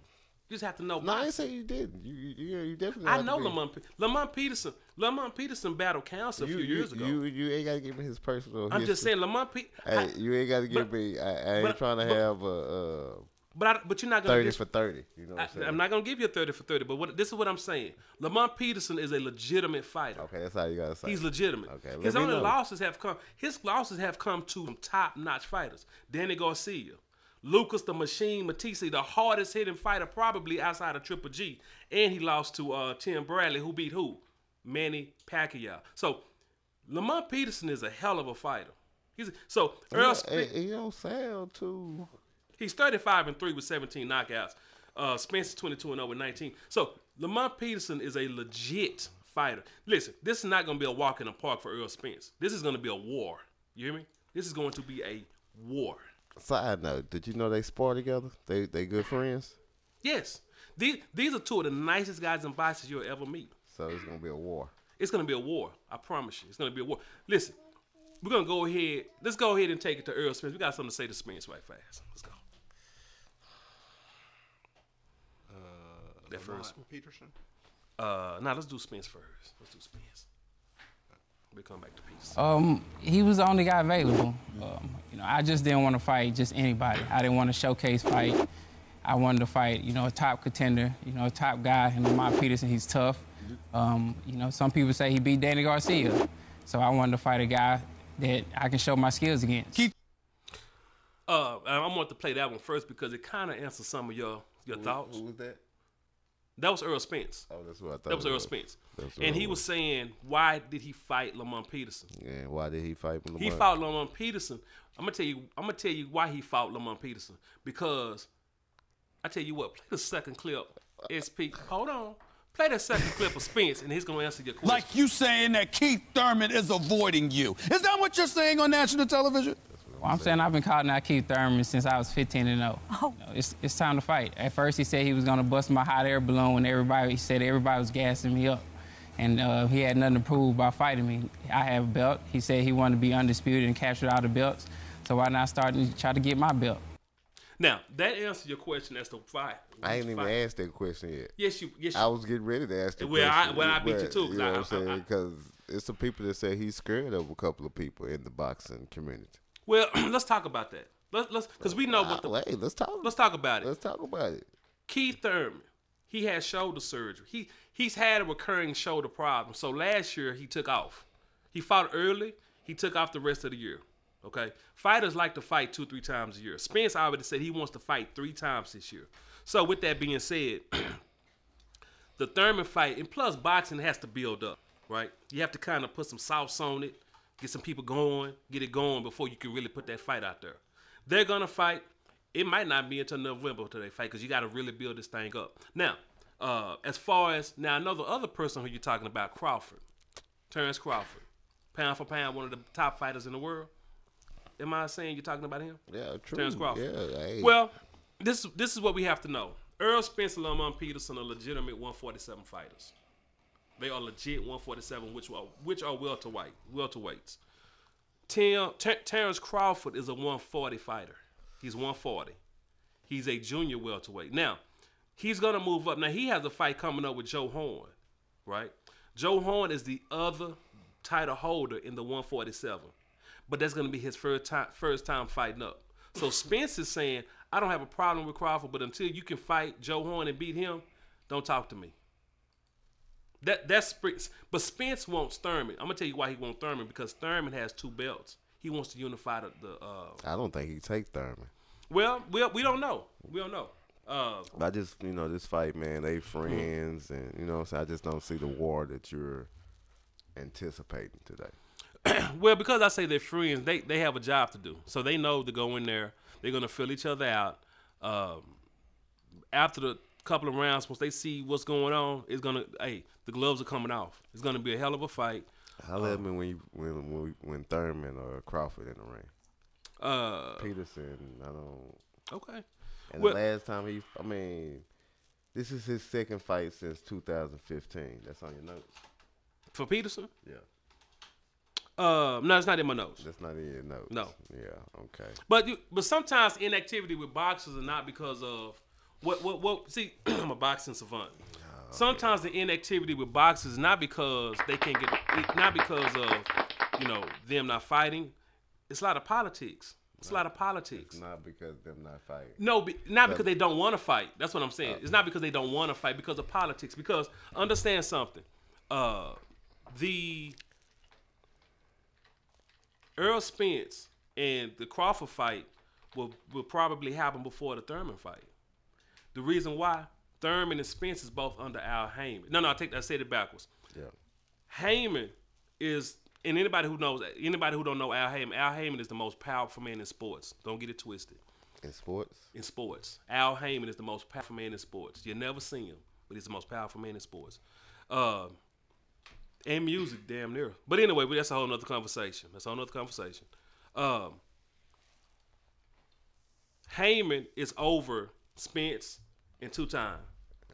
You just have to know. No, I didn't say you didn't. You definitely. I know Lamont Peterson. Lamont Peterson battled cancer a few years ago. You ain't got to give me his personal. I'm just saying, Lamont Peterson. Hey, you ain't got to give me. I ain't trying to have a. But you're not gonna 30 for 30. You know what I'm saying? I'm not gonna give you a 30 for 30. But this is what I'm saying. Lamont Peterson is a legitimate fighter. Okay, that's how you gotta say. He's legitimate. Okay, his only losses have come. His losses have come to top-notch fighters. Danny Garcia, Lucas the Machine Matisse, the hardest hitting fighter probably outside of Triple G, and he lost to Tim Bradley, who beat who? Manny Pacquiao. So Lamont Peterson is a hell of a fighter. He don't sound too. He's 35-3 with 17 knockouts. Spence is 22-0 with 19. So Lamont Peterson is a legit fighter. Listen, this is not going to be a walk in the park for Earl Spence. This is going to be a war. You hear me? This is going to be a war. Side note, did you know they spar together? They good friends? Yes. These are two of the nicest guys in boxing you'll ever meet. So it's going to be a war. It's going to be a war. I promise you. It's going to be a war. Listen, we're going to go ahead. Let's go ahead and take it to Earl Spence. We got something to say to Spence right fast. Let's go. That first Peterson? Let's do Spence first. Let's do Spence. We'll come back to peace. He was the only guy available. I just didn't want to fight just anybody. I didn't want to showcase fight. I wanted to fight, a top contender, a top guy. And Lamont Peterson, he's tough. Some people say he beat Danny Garcia. So I wanted to fight a guy that I can show my skills against. I want to play that one first because it kind of answers some of your thoughts. Who was that? That was Earl Spence. Oh, that's what I thought. That was Earl Spence. And he was saying, why did he fight Lamont Peterson? Yeah, why did he fight Lamont? He fought Lamont Peterson. I'm gonna tell you why he fought Lamont Peterson. Because I tell you what, play the second clip. SP, hold on. Play that second clip of Spence, and he's gonna answer your question. Like you saying that Keith Thurman is avoiding you. Is that what you're saying on national television? Well, I'm saying I've been calling out Keith Thurman since I was 15 and 0. Oh. You know, it's time to fight. At first, he said he was gonna bust my hot air balloon, and he said everybody was gassing me up, and he had nothing to prove by fighting me. I have a belt. He said he wanted to be undisputed and capture all the belts. So why not start and try to get my belt? Now that answers your question as to fight. I ain't even asked that question yet. Yes, you. I was getting ready to ask the question. I beat you too. You know what I'm saying? Because it's some people that say he's scared of a couple of people in the boxing community. Well, let's talk about that. Let's because we know what the. Hey, let's talk. Let's talk about it. Let's talk about it. Keith Thurman, he had shoulder surgery. He's had a recurring shoulder problem. So last year he took off. He fought early. He took off the rest of the year. Okay, fighters like to fight 2-3 times a year. Spence already said he wants to fight 3 times this year. So with that being said, the Thurman fight, and plus boxing has to build up, right? You have to kind of put some sauce on it, get some people going, get it going before you can really put that fight out there. They're gonna fight. It might not be until November until they fight because you got to really build this thing up. Now, as far as now, I know the other person who you're talking about, Crawford, Terrence Crawford, pound for pound, one of the top fighters in the world. Am I saying you're talking about him? Yeah, true. Terrence Crawford. Yeah, hey. Well, this is what we have to know. Earl Spence and Lamont Peterson are legitimate 147 fighters. They are legit 147, which are welterweights. Terrence Crawford is a 140 fighter. He's 140. He's a junior welterweight. Now, he's gonna move up. Now he has a fight coming up with Joe Horn, right? Joe Horn is the other title holder in the 147. But that's going to be his first time fighting up. So Spence is saying, I don't have a problem with Crawford, but until you can fight Joe Horn and beat him, don't talk to me. That's but Spence wants Thurman. I'm gonna tell you why he wants Thurman, because Thurman has 2 belts. He wants to unify the. I don't think he take Thurman. Well, we don't know. We don't know. I just this fight, man. They friends, and what I'm saying, I just don't see the war that you're anticipating today. Well, because I say they're friends, they have a job to do. So they know to go in there. They're going to fill each other out. After the couple of rounds, once they see what's going on, it's going to, the gloves are coming off. It's going to be a hell of a fight. How let me when Thurman or Crawford in the ring? Peterson, I don't. Okay. And the last time this is his second fight since 2015. That's on your notes. For Peterson? Yeah. No, it's not in my notes. That's not in your notes. No. Yeah. Okay. But sometimes inactivity with boxers are not because of what. See, I'm a boxing savant. Sometimes the inactivity with boxers is not because they can't get, not because of them not fighting. It's a lot of politics. It's a lot of politics. It's not because them not fighting. No, not because they don't want to fight. That's what I'm saying. It's not because they don't want to fight, because of politics. Because understand something. The Earl Spence and the Crawford fight will probably happen before the Thurman fight. The reason why, Thurman and Spence is both under Al Heyman. No, I said it backwards. Yeah. Heyman is, and anybody who don't know Al Heyman is the most powerful man in sports. Don't get it twisted. In sports? In sports. Al Heyman is the most powerful man in sports. You'll never see him, but he's the most powerful man in sports. And music, damn near. But anyway, that's a whole nother conversation. Heyman is over Spence and 2-time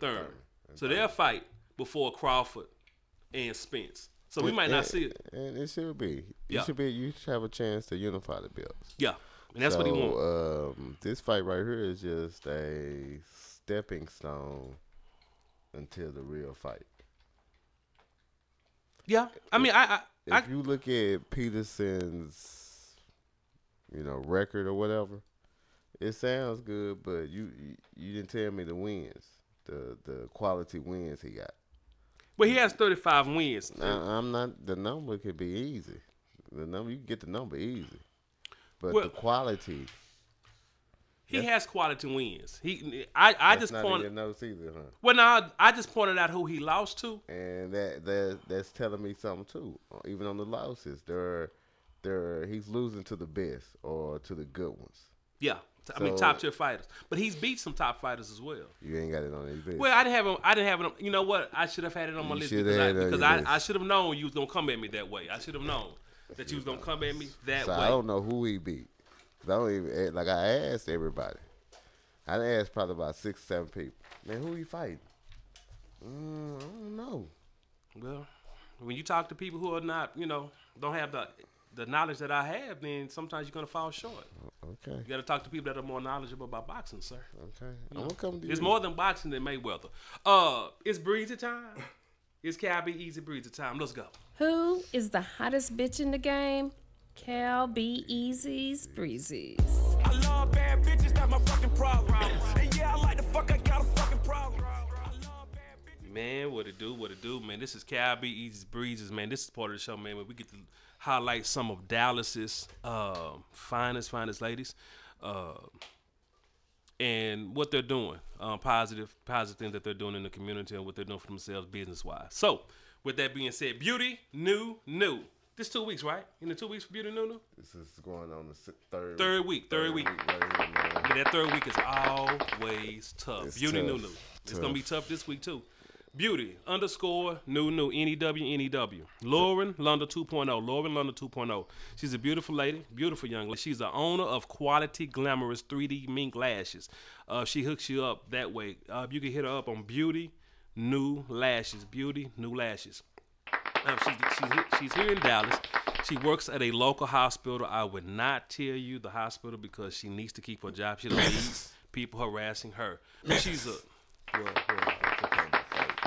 Thurman. So they'll fight before Crawford and Spence. So we might not see it. And it should be. You should have a chance to unify the belts. Yeah. And that's what he wants. This fight right here is just a stepping stone until the real fight. Yeah, if you look at Peterson's, record or whatever, it sounds good, but you didn't tell me the wins, the quality wins he got. Well, he has 35 wins. I'm not. The number could be easy. You can get the number easy, but the quality. He has quality wins. I just not pointed. In your notes either, huh? Well, no, I just pointed out who he lost to, and that's telling me something too. Even on the losses, he's losing to the best or to the good ones. Yeah, I mean, top tier fighters. But he's beat some top fighters as well. You ain't got it on his list. Well, I didn't have it. You know what? I should have had it on my list because I should have known you was gonna come at me that way. I should have known that you was gonna come at me that way. I don't know who he beat. I don't even like. I asked everybody. I asked probably about 6, 7 people. Man, who he fighting? I don't know. Well, when you talk to people who are not, don't have the knowledge that I have, then sometimes you're gonna fall short. Okay. You got to talk to people that are more knowledgeable about boxing, sir. Okay. I'm gonna come to you. It's more than boxing than Mayweather. It's breezy time. It's Cal B. Easy breezy time. Let's go. Who is the hottest bitch in the game? Cal B. Easy's Breezes. I love bad bitches, that's my fucking problem. And yeah, I like the fuck, I got a fucking problem. Man, what it do, man. This is Cal B. Easy's Breezes, man. This is part of the show, man, where we get to highlight some of Dallas's finest ladies, and what they're doing, positive things that they're doing in the community and what they're doing for themselves business-wise. So, with that being said, Beauty New. This 2 weeks, right? In the 2 weeks for Beauty New? This is going on the third week. Right here, But that third week is always tough. It's Beauty tough. New. It's going to be tough this week, too. Beauty _ new NEW. Lauren Lunda 2.0. She's a beautiful lady, beautiful young lady. She's the owner of Quality Glamorous 3D Mink Lashes. She hooks you up that way. You can hit her up on Beauty New Lashes. She's here in Dallas. She works at a local hospital. I would not tell you the hospital because she needs to keep her job. She don't need people harassing her. But she's a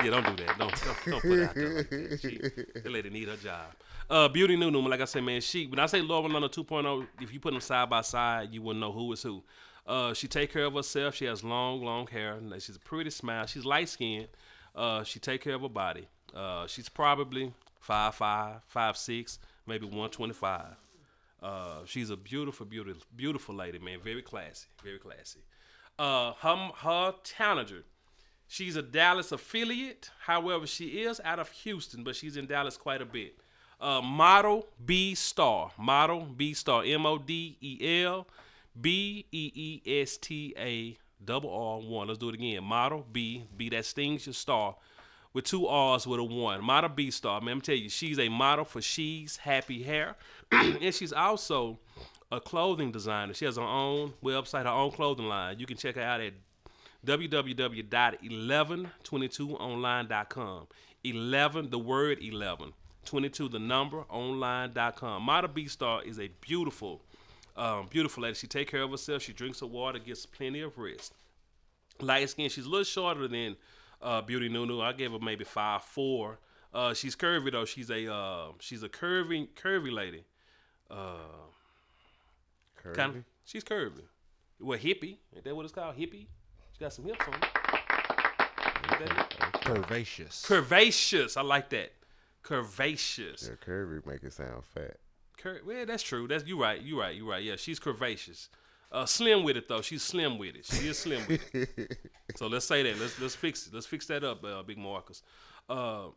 yeah, don't do that. Don't put it out there like that. That lady need her job. Beauty New, like I say, man, when I say Lauren Lunda 2.0, if you put them side by side, you wouldn't know who is who. She take care of herself. She has long hair. She's a pretty smile. She's light-skinned. She take care of her body. She's probably 5'5", 5'6", maybe 125. She's a beautiful lady, man. Very classy. Her tanager. She's a Dallas affiliate. However, she is out of Houston, but she's in Dallas quite a bit. Model B Star. MODEL BEESTA1. Let's do it again. Model B that stings your star with 2 R's with a 1. Model B Star. Man, I'm telling you, she's a model for She's Happy Hair. And she's also a clothing designer. She has her own website, her own clothing line. You can check her out at www.1122online.com. 11, the word 11. 22, the number, online.com. Model B Star is a beautiful lady. She take care of herself. She drinks her water, gets plenty of rest. Light skin. She's a little shorter than Beauty New. I gave her maybe 5'4". She's curvy though. She's a curvy lady. Curvy? She's curvy. Well, hippie. Ain't that what it's called? Hippie. She got some hips on her. Curvaceous. I like that. Curvaceous. Yeah, curvy make it sound fat. Well, that's true. You right. Yeah, she's curvaceous. Slim with it though. She's slim with it. She is slim with it. So let's say that. Let's fix it. Let's fix that up, Big Marcus. But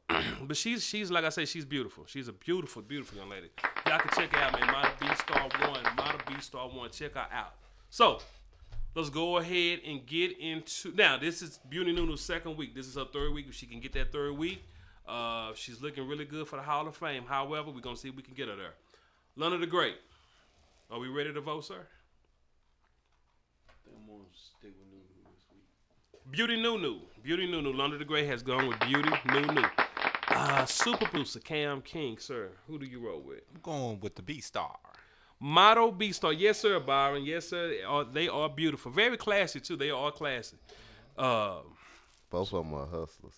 she's like I say, she's beautiful. She's a beautiful young lady. Y'all can check her out, man. Model B Star 1. Check her out. So let's go ahead and get into now. This is Beauty Nunu's second week. This is her third week. If she can get that third week, she's looking really good for the Hall of Fame. However, we're gonna see if we can get her there. Lunda the Great. Are we ready to vote, sir? I'm gonna stick with Nunu this week. Beauty Nunu. Lunda the Great has gone with Beauty Nunu. Super producer Cam King, sir. Who do you roll with? I'm going with the B Star. Model B Star. Yes, sir, Byron. Yes, sir. They are beautiful. Very classy, too. They are classy. Both of them are hustlers.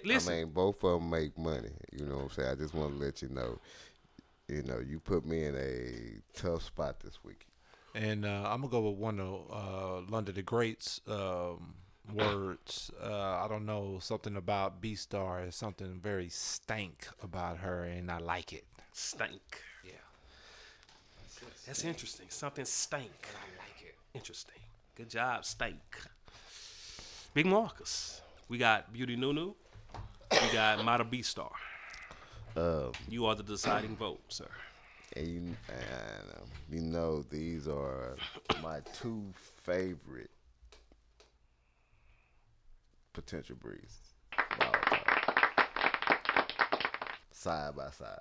Listen. I mean, both of them make money. You know what I'm saying? I just want to let you know. You know, you put me in a tough spot this week. And I'm going to go with one of Lunda the Great's words. I don't know, something about B Star is something very stank about her, and I like it. Stank. Yeah. That's interesting. Something stank. I like it. Interesting. Good job, stank. Big Marcus. We got Beauty Nunu. We got Model B Star. You are the deciding vote, sir. And you know, these are my two favorite potential breeds of all time. Side by side.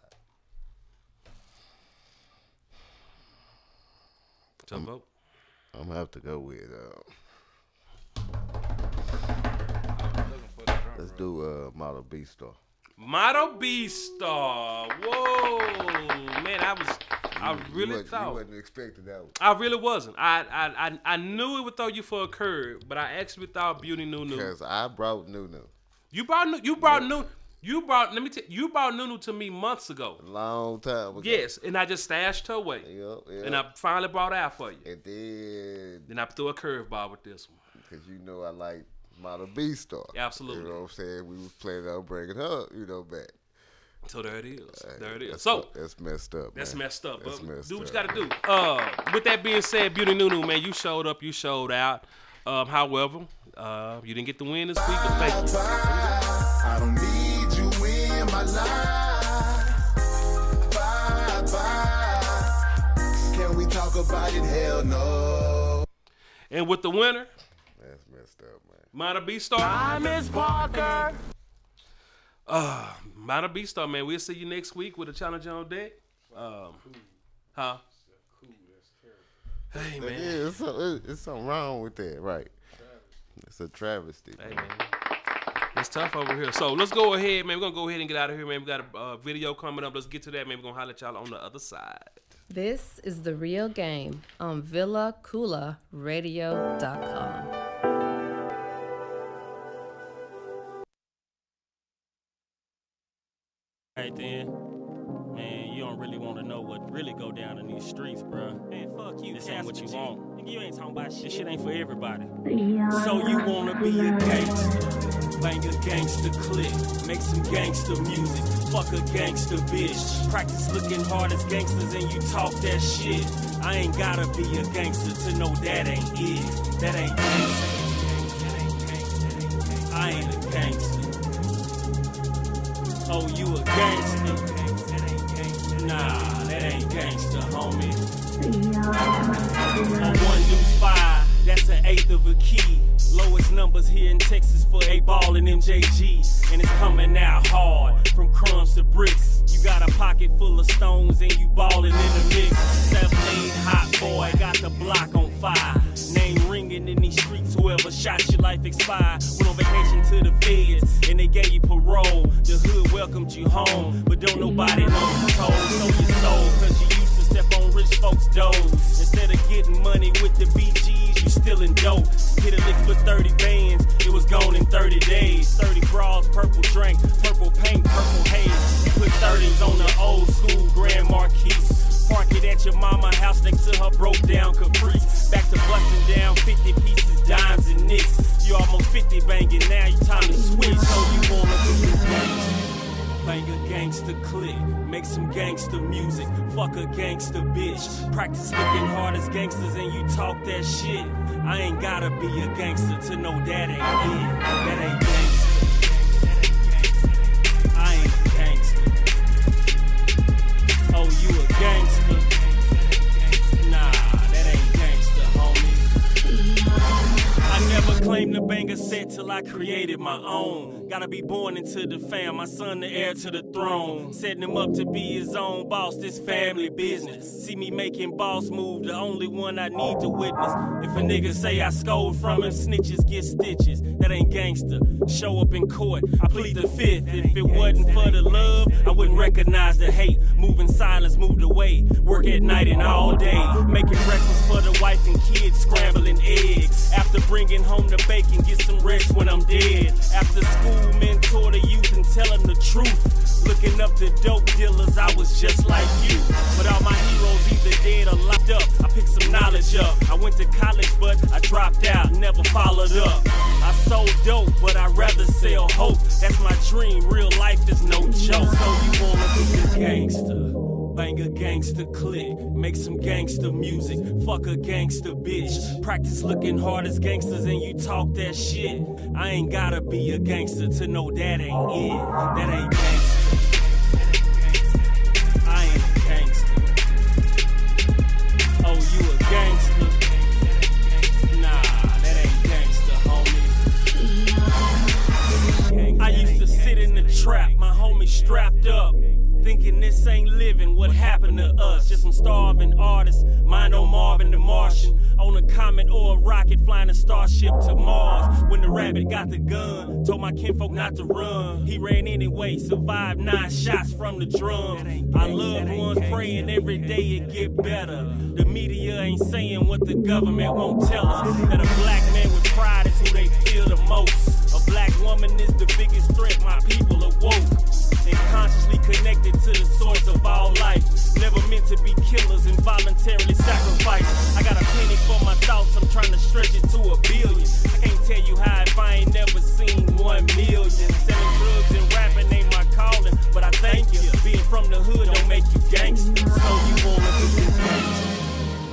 Jump up. I'm gonna have to go with let's do Model B Star. Model B Star. Whoa, man, I really thought you wasn't expecting that one. I really wasn't. I knew it would throw you for a curve, but I actually thought Beauty Nunu. Because I brought Nunu. You brought Nunu. You brought Nunu to me months ago. A long time ago. Yes, and I just stashed her away. Yep. And I finally brought it out for you. And then I threw a curveball with this one. Because you know I like Model B Star. Absolutely. You know what I'm saying? We was planning on bringing her, back. So there it is. There it is. That's messed up. That's man. messed up. That's But messed do what up. you got to do. With that being said, Beauty Nunu, man, you showed up. You showed out. However, you didn't get the win this week, but thank you. I don't need you in my life. Bye. Can we talk about it? Hell no. And with the winner, that's messed up, man. Model B Star. Hi, Miss Parker. Model B Star, man. We'll see you next week with a challenge on deck. Huh? Hey, man. Yeah, it's something wrong with that, right? It's a travesty. Hey, man. It's tough over here. So let's go ahead, man. We're going to go ahead and get out of here, man. We got a video coming up. Let's get to that, man. We're going to holler at y'all on the other side. This is The Real Game on VillaCoolaradio.com. Right then, man, you don't really want to know what really go down in these streets, bro. Man, fuck you. This ain't what you want. Nigga, you ain't talking about shit. This shit ain't for everybody. So you wanna be a gangster, bang a gangster click, make some gangster music, fuck a gangster bitch, practice looking hard as gangsters and you talk that shit. I ain't gotta be a gangster to know that ain't it. That ain't gangster. I ain't a gangster. Oh, you a gangster? Nah, that ain't gangster, homie. On 1 lose 5, that's an eighth of a key. Lowest numbers here in Texas for a ball and MJG. And it's coming out hard, from crumbs to bricks. You got a pocket full of stones and you ballin' in the mix. 7-8 hot boy, got the block on fire. Name ringing in these streets, whoever shot your life expired. Went on vacation to the feds, and they gave you parole. The hood welcomed you home, but don't nobody know you told. So you sold, cause you used to step on rich folks' doors. Instead of getting money with the BGs, you stealing dope. Hit a lick for 30 bands, it was gone in 30 days. 30 bras, purple drink, purple paint, purple haze. Put 30s on the old school Grand Marquis. Park it at your mama house next to her broke down Caprice. Back to busting down 50 pieces, dimes and nicks. You almost 50 banging, now you time to switch. So you wanna be a gangster, bang a gangster click, make some gangster music, fuck a gangster bitch, practice looking hard as gangsters and you talk that shit. I ain't gotta be a gangster to know that ain't it. That ain't gangster. I ain't a gangster. Oh, you a gangster? Nah, that ain't gangster, homie. I never claimed to bang a set till I created my own. Gotta be born into the fam, my son the heir to the throne. Setting him up to be his own boss, this family business. See me making boss move, the only one I need to witness. If a nigga say I scold from him, snitches get stitches. That ain't gangster. Show up in court, I plead the fifth. If it wasn't for the love, I wouldn't recognize the hate. Moving silence, moved away. Work at night and all day. Making breakfast for the wife and kids, scrambling eggs. After bringing home the bacon, get some rest when I'm dead. After school, mentor the youth and tell them the truth. Looking up to dope dealers, I was just like you. But all my heroes either dead or locked up. I picked some knowledge up. I went to college, but I dropped out, never followed up. I sold dope, but I'd rather sell hope. That's my dream, real life is no joke. So you wanna be a gangster, bang a gangster click, make some gangster music, fuck a gangster bitch, practice looking hard as gangsters and you talk that shit. I ain't gotta be a gangster to know that ain't it. That ain't gangster. I ain't a gangster. trap, my homie strapped up. Thinking this ain't living, what happened to us? Just some starving artists, mind on Marvin the Martian. On a comet or a rocket, flying a starship to Mars. When the rabbit got the gun, told my kinfolk not to run. He ran anyway, survived 9 shots from the drums. Our loved ones praying every day it get better. The media ain't saying what the government won't tell us. That a black man with pride is who they feel the most. A black woman is the biggest threat, my people awoke. And consciously connected to the source of all life. Never meant to be killers and voluntarily sacrificed. I got a penny for my thoughts, I'm trying to stretch it to 1 billion. I can't tell you how if I ain't never seen 1 million. Selling drugs and rapping ain't my calling, but I thank you. Being from the hood don't make you gangster. So you wanna do this gangster.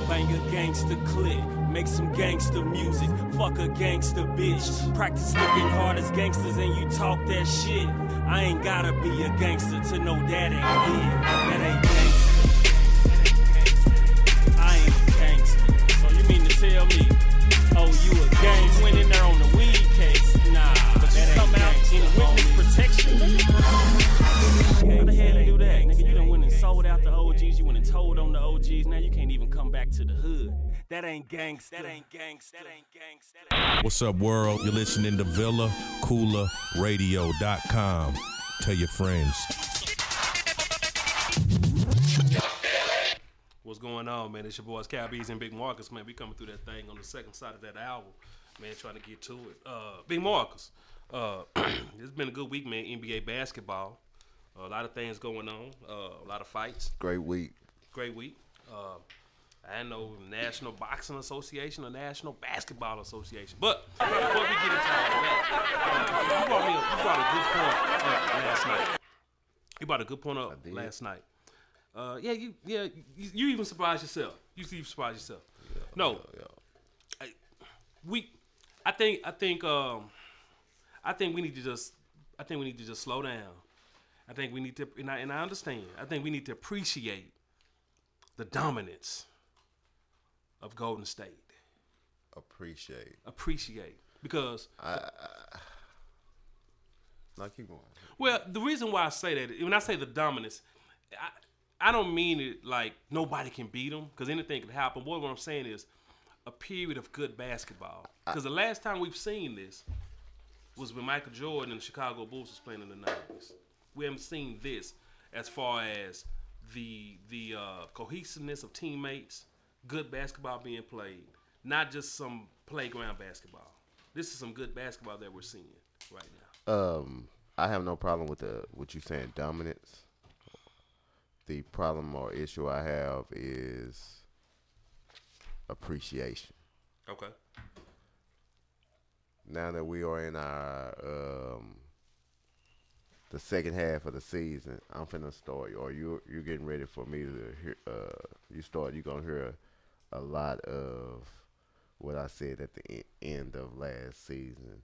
Bang a gangster click. Make some gangster music, fuck a gangster bitch. Practice looking hard as gangsters and you talk that shit. I ain't gotta be a gangster to know that ain't it. That ain't gangster. I ain't a gangster. So you mean to tell me, oh, you a gangster? Went in there on the weed case. Nah, but that come out in witness protection. How the hell you do that? Nigga, you done went and sold out the OGs, you went and told on the OGs, now you can't even come back to the hood. That ain't gangsta. That ain't gangsta. That ain't gangsta. What's up, world? You're listening to Villa Koola Radio.com. Tell your friends. What's going on, man? It's your boys, Cal B's and Big Marcus, man. We coming through that thing on the second side of that album, man, trying to get to it. Big Marcus, it's been a good week, man. NBA basketball. A lot of things going on. A lot of fights. Great week. Great week. I know National Boxing Association or National Basketball Association. But before we get into all that, you brought a good point up last night. You brought a good point up last night. You even surprised yourself. You surprised yourself. I think we need to just slow down. I think we need to, and I understand. I think we need to appreciate the dominance of Golden State. Appreciate. Because no, keep going. Well, the reason why I say that, when I say the dominance, I don't mean it like nobody can beat them, because anything can happen. What I'm saying is a period of good basketball. Because the last time we've seen this was when Michael Jordan and the Chicago Bulls was playing in the 90s. We haven't seen this as far as the cohesiveness of teammates, good basketball being played, not just some playground basketball. This is some good basketball that we're seeing right now. I have no problem with what you saying, dominance. The problem or issue I have is appreciation. Okay. Now that we are in our the second half of the season, I'm finna start, or you're getting ready for me to hear. You're gonna hear a lot of what I said at the end of last season,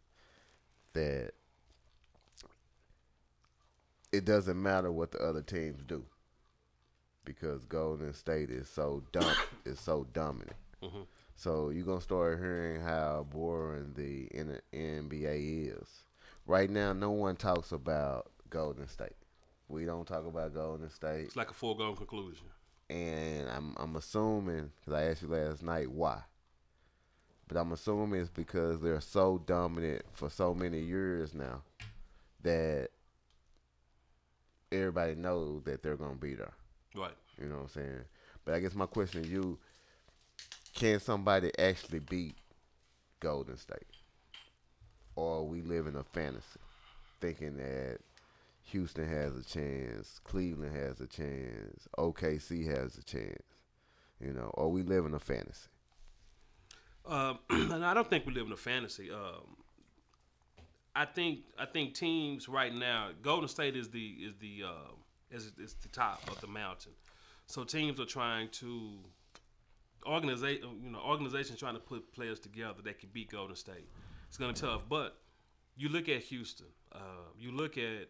that it doesn't matter what the other teams do, because Golden State is so dominant. Mm-hmm. So you're gonna start hearing how boring the NBA is. Right now, no one talks about Golden State. We don't talk about Golden State. It's like a foregone conclusion. And I'm assuming, because I asked you last night why, but I'm assuming it's because they're so dominant for so many years now that everybody knows that they're going to be there. Right. You know what I'm saying? But I guess my question to you, can somebody actually beat Golden State? Or we live in a fantasy, thinking that Houston has a chance, Cleveland has a chance, OKC has a chance, or we live in a fantasy? And I don't think we live in a fantasy. I think teams right now, Golden State is the top of the mountain. So teams are trying to organizations trying to put players together that can beat Golden State. It's gonna be tough, but you look at Houston, you look at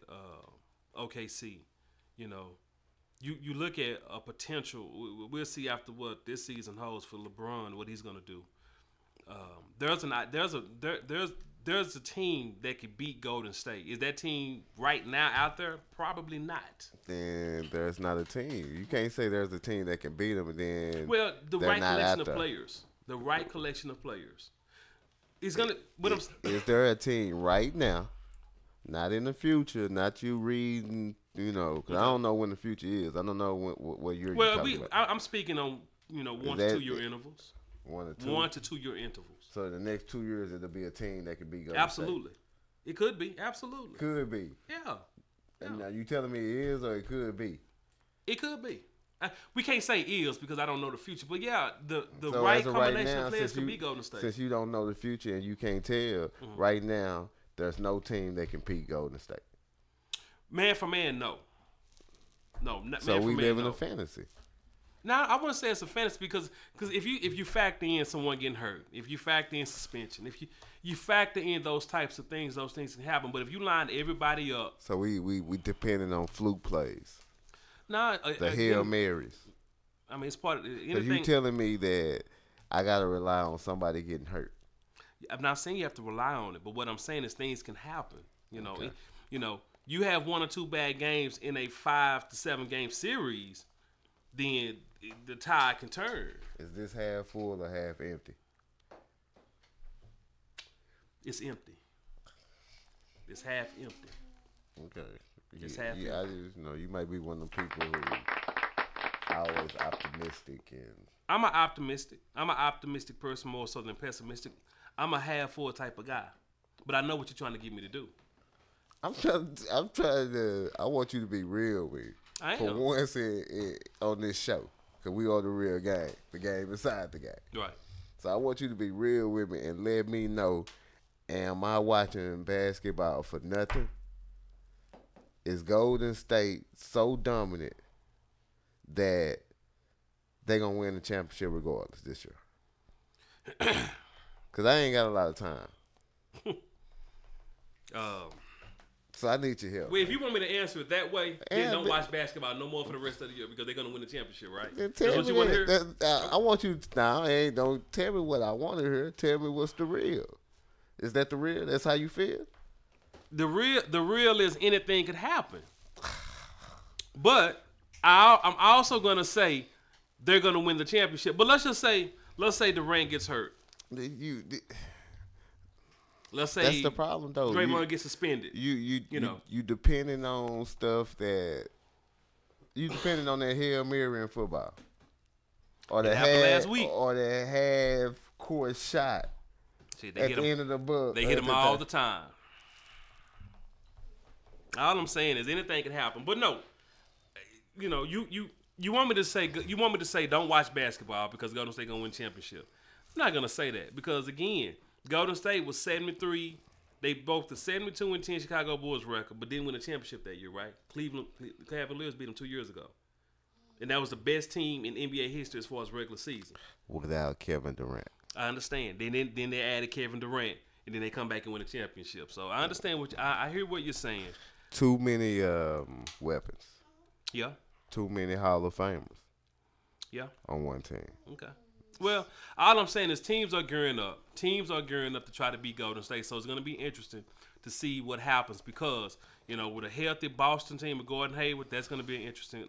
OKC, you look at a potential. We'll see after what this season holds for LeBron, what he's gonna do. there's a team that could beat Golden State. Is that team right now out there? Probably not. Then there's not a team. You can't say there's a team that can beat them, and then The they're right not collection out of there. players. The right collection of players. It's gonna. What I'm Is there a team right now, not in the future, not you reading, because I don't know when the future is. I don't know what year you're talking about. I'm speaking on 1 to 2 year intervals. 1 to 2? 1 to 2 year intervals. So in the next 2 years, it'll be a team that could be Golden Absolutely. It could be. Absolutely. State. Could be. Yeah. And now you telling me it is or it could be? It could be. We can't say is because I don't know the future. But yeah, the So right as of combination now, of players since could you- be Golden State. Since you don't know the future and you can't tell, right now, there's no team that can beat Golden State. Man for man, no. No, So man for we man, live in no. a fantasy. Now I want to say it's a fantasy because if you factor in someone getting hurt, if you factor in suspension, if you factor in those types of things, those things can happen. But if you line everybody up, So we depending on fluke plays, nah, the Hail Marys. I mean, it's part of So anything. you telling me that I gotta rely on somebody getting hurt? I'm not saying you have to rely on it, but what I'm saying is things can happen. Okay. You have 1 or 2 bad games in a 5 to 7 game series, then the tide can turn. Is this half full or half empty? It's empty. It's half empty. Okay. It's half empty. I just you might be one of the people who always optimistic and. I'm an optimistic person more so than pessimistic. I'm a half full type of guy, but I know what you're trying to get me to do. I'm trying to. I want you to be real with me. I For am. once on this show, because we on the real game, the game inside the game. Right. So I want you to be real with me and let me know: am I watching basketball for nothing? Is Golden State so dominant that they gonna win the championship regardless this year? Because I ain't got a lot of time. So I need your help. Well, if you want me to answer it that way, then Yeah, don't but- watch basketball no more for the rest of the year because they're gonna win the championship, right? Then That's tell what me you want to hear. I want you now. Hey, don't tell me what I want to hear. Tell me what's the real. Is that the real? That's how you feel? The real is anything could happen. But I'm also gonna say they're gonna win the championship. But let's say Durant gets hurt. Let's say That's the problem, though. Draymond gets suspended. You depending on stuff that you depending on that Hail Mary in football, or It the happened last week. or the half court shot See, at the end of the book. They hit them all the time. All I'm saying is anything can happen. But no, you want me to say don't watch basketball because Golden State gonna win championship. I'm not gonna say that because again, Golden State was 73. They broke the 72-10 Chicago Bulls record, but didn't win a championship that year, right? Cleveland Cavaliers beat them 2 years ago, and that was the best team in NBA history as far as regular season. Without Kevin Durant. I understand. Then they added Kevin Durant, and then they come back and win a championship. So I understand I hear what you're saying. Too many weapons. Yeah. Too many Hall of Famers. Yeah. On one team. Okay. Well, all I'm saying is teams are gearing up. Teams are gearing up to try to beat Golden State. So it's going to be interesting to see what happens because, with a healthy Boston team with Gordon Hayward, that's going to be an interesting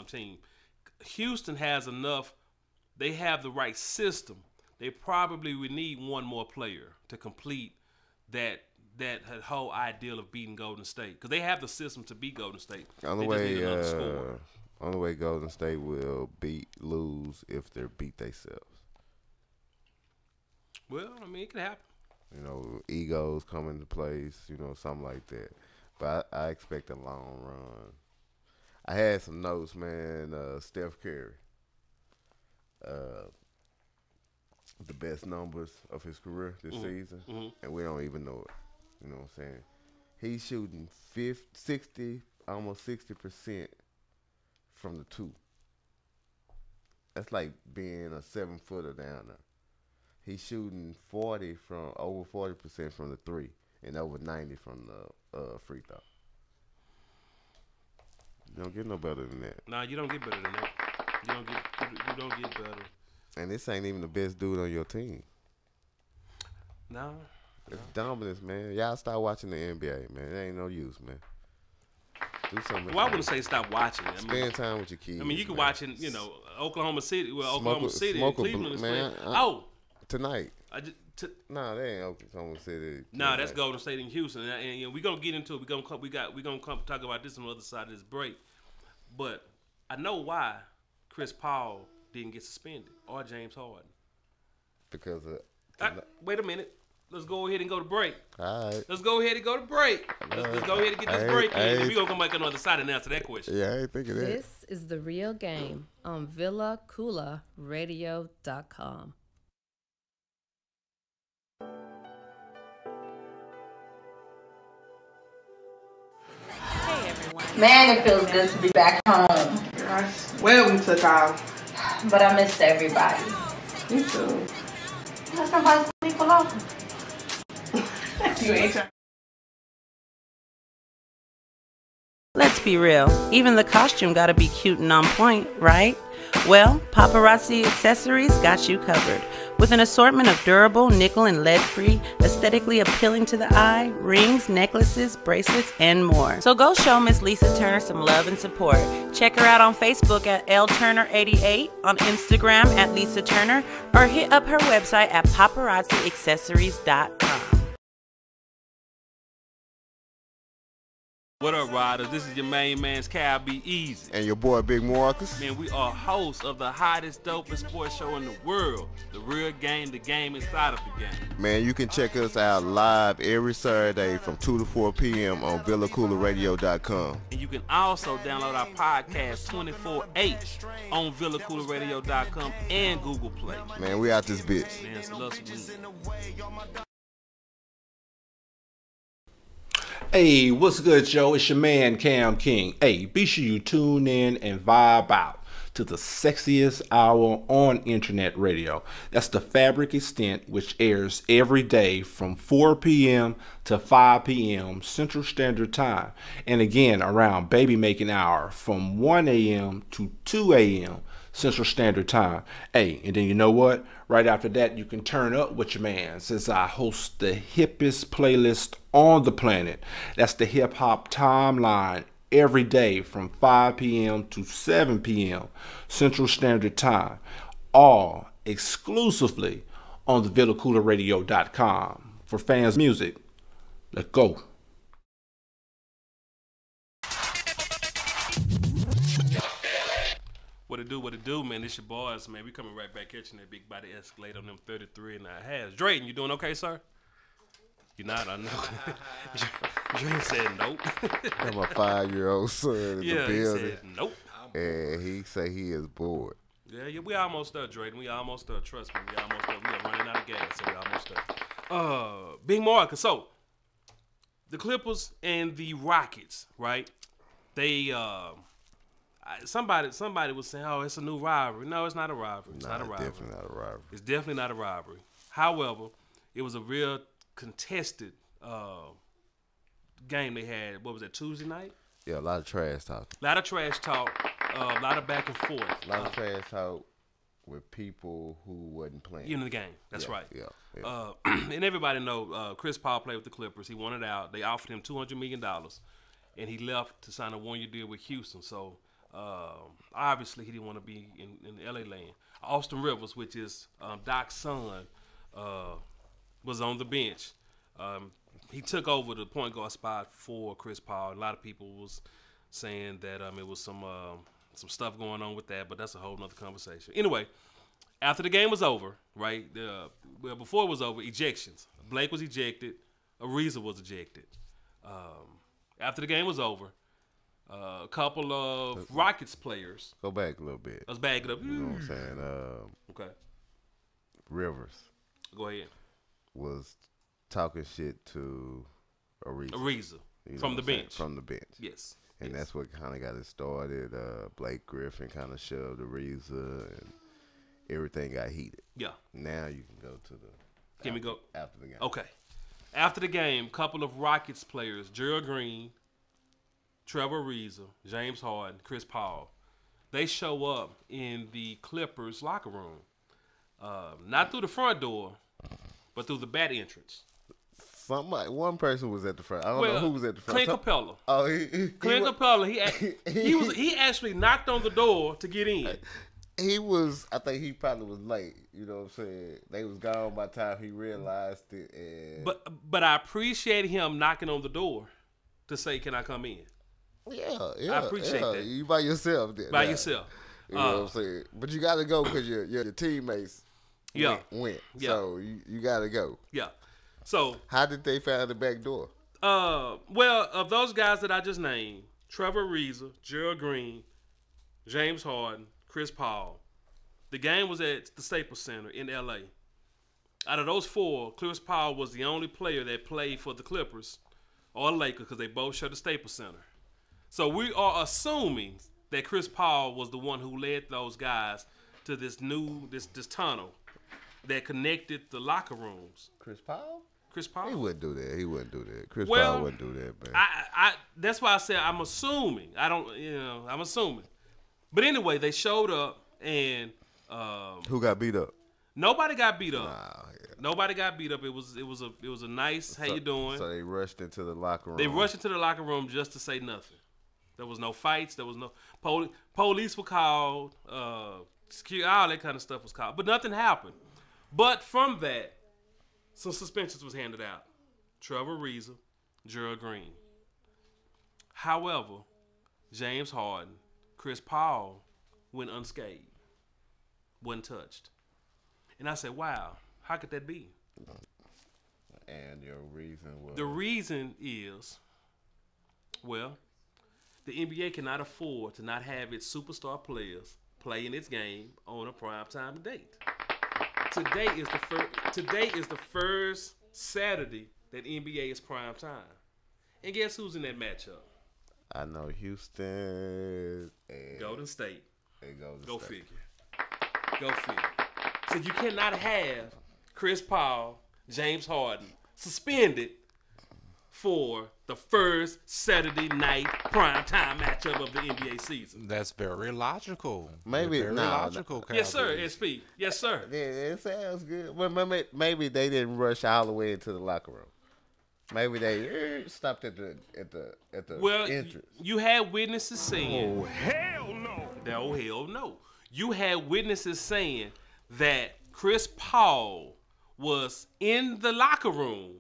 team. Houston has enough. They have the right system. They probably would need one more player to complete that whole ideal of beating Golden State because they have the system to beat Golden State. Only way Golden State will lose if they beat themselves. Well, I mean, it could happen. Egos come into place, something like that. But I expect a long run. I had some notes, man. Steph Curry. The best numbers of his career this season, and we don't even know it. You know what I'm saying? He's shooting 60, almost 60% from the 2. That's like being a 7-footer down there. He's shooting over 40% from the 3, and over 90 from the free throw. You don't get no better than that. Nah, you don't get better than that. You don't get better. And this ain't even the best dude on your team. No. It's dominance, man. Y'all start watching the NBA, man. It ain't no use, man. Do something. Well, I wouldn't say stop watching. I mean, spend time with your kids. I mean, you can man. watch it, you know, Oklahoma City. Well, Smoke Oklahoma a- City, smoke a Cleveland is man, playing. Tonight. Nah, they ain't Oklahoma City. Nah, that's Golden State and Houston, and you know, we're gonna get into it. We're gonna come talk about this on the other side of this break. But I know why Chris Paul didn't get suspended or James Harden. Because of. Wait a minute. Let's go ahead and go to break. All right. Let's go ahead and go to break. Let's go ahead and get this break in. We're going to come back on the other side and answer that question. Yeah, I ain't thinking that. This is The Real Game on VillaCoolaradio.com. Man, it feels good to be back home. I swear we took off. But I missed everybody. Me too. Let's somebody sleep alone. You ain't trying. Let's be real, even the costume gotta be cute and on point, right? Well, Paparazzi Accessories got you covered. With an assortment of durable, nickel and lead-free, aesthetically appealing to the eye, rings, necklaces, bracelets, and more. So go show Miss Lisa Turner some love and support. Check her out on Facebook at LTurner88, on Instagram at Lisa Turner, or hit up her website at paparazziaccessories.com. What up, riders? This is your main man's Cal Be Easy. And your boy, Big Marcus. Man, we are hosts of the hottest, dopest sports show in the world. The Real Game, the game inside of the game. Man, you can check us out live every Saturday from 2 to 4 p.m. on VillaCoolaradio.com. And you can also download our podcast 24/8 on VillaCoolaradio.com and Google Play. Man, we out this bitch. Man, it's love some. Hey, what's good, Joe? It's your man, Cam King. Hey, be sure you tune in and vibe out to the sexiest hour on internet radio. That's the Fabric Extent, which airs every day from 4 p.m. to 5 p.m. Central Standard Time. And again, around baby making hour from 1 a.m. to 2 a.m. Central Standard Time. Hey, and then you know what? Right after that, you can turn up with your man, since I host the hippest playlist on the planet. That's the Hip Hop Timeline, every day from 5 p.m. to 7 p.m. Central Standard Time. All exclusively on the VillaCoolaradio.com. For fans music, let's go. What it do, man? It's your boys, man. We coming right back catching that big body Escalade on them 33 and a half. Drayton, you doing okay, sir? You not? I know. Drayton said nope. I'm a 5-year-old son in the building. He said nope. And he say he is bored. Yeah, we almost there, Drayton. We almost there. Trust me, we almost there. We are running out of gas, so we almost there. Big Marcus. So, the Clippers and the Rockets, right? They somebody was saying, "Oh, it's a new rivalry." No, it's not a rivalry. It's not a rivalry. Definitely not a rivalry. It's definitely not a rivalry. However, it was a real contested game they had. What was that, Tuesday night? Yeah, a lot of trash talk. A lot of trash talk. A lot of back and forth. A lot of trash talk with people who wasn't playing. In the game. That's right. Yeah. And everybody know Chris Paul played with the Clippers. He wanted out. They offered him $200 million, and he left to sign a one-year deal with Houston. So, obviously, he didn't want to be in L.A. land. Austin Rivers, which is Doc's son, was on the bench. He took over the point guard spot for Chris Paul. A lot of people was saying that it was some stuff going on with that, but that's a whole nother conversation. Anyway, after the game was over, right? Well, before it was over, ejections. Blake was ejected. Ariza was ejected. After the game was over, a couple of Rockets players. Go back a little bit. Let's back it up. You know what I'm saying? Okay. Rivers. Go ahead. Was talking shit to Ariza. You know from the bench. From the bench. Yes. And that's what kind of got it started. Blake Griffin kind of shoved Ariza, and everything got heated. Yeah. Now you can go to the. Can we go after the game? Okay. After the game, couple of Rockets players, Gerald Green, Trevor Ariza, James Harden, Chris Paul, they show up in the Clippers locker room, not through the front door, but through the back entrance. One person was at the front. I don't know who was at the front. Clint Capella. Oh, Clint Capella. He actually knocked on the door to get in. He was. I think he probably was late. You know what I'm saying? They was gone by the time he realized it. And But I appreciate him knocking on the door to say, "Can I come in?" Yeah. I appreciate that. You by yourself. Then, by yourself. You know what I'm saying? But you got to go because your teammates went. Yeah. So you got to go. Yeah. So how did they find the back door? Well, of those guys that I just named, Trevor Ariza, Gerald Green, James Harden, Chris Paul, the game was at the Staples Center in L.A. Out of those four, Chris Paul was the only player that played for the Clippers or Lakers because they both share the Staples Center. So we are assuming that Chris Paul was the one who led those guys to this tunnel that connected the locker rooms. Chris Paul? Chris Paul? He wouldn't do that. Chris Paul wouldn't do that, man. That's why I said I'm assuming. I'm assuming. But anyway, they showed up and who got beat up? Nobody got beat up. Nobody got beat up. It was a nice how you doing. So they rushed into the locker room. They rushed into the locker room just to say nothing. There was no fights. There was no police were called. Security, all that kind of stuff was called, but nothing happened. But from that, some suspensions was handed out. Trevor Ariza, Gerald Green. However, James Harden, Chris Paul went unscathed, wasn't touched. And I said, wow, how could that be? And your reason was? The reason is, well, the NBA cannot afford to not have its superstar players play in its game on a primetime date. Today is the first Saturday that NBA is prime time. And guess who's in that matchup? I know Houston and Golden State. Go figure. Go figure. So you cannot have Chris Paul, James Harden suspended for the first Saturday night primetime matchup of the NBA season. That's very logical. Maybe logical. Yes, sir. SP. Yes, sir. Yeah, it sounds good. Well, maybe they didn't rush all the way into the locker room. Maybe they stopped at the entrance. You had witnesses saying, "Oh hell no!" Oh hell no! You had witnesses saying that Chris Paul was in the locker room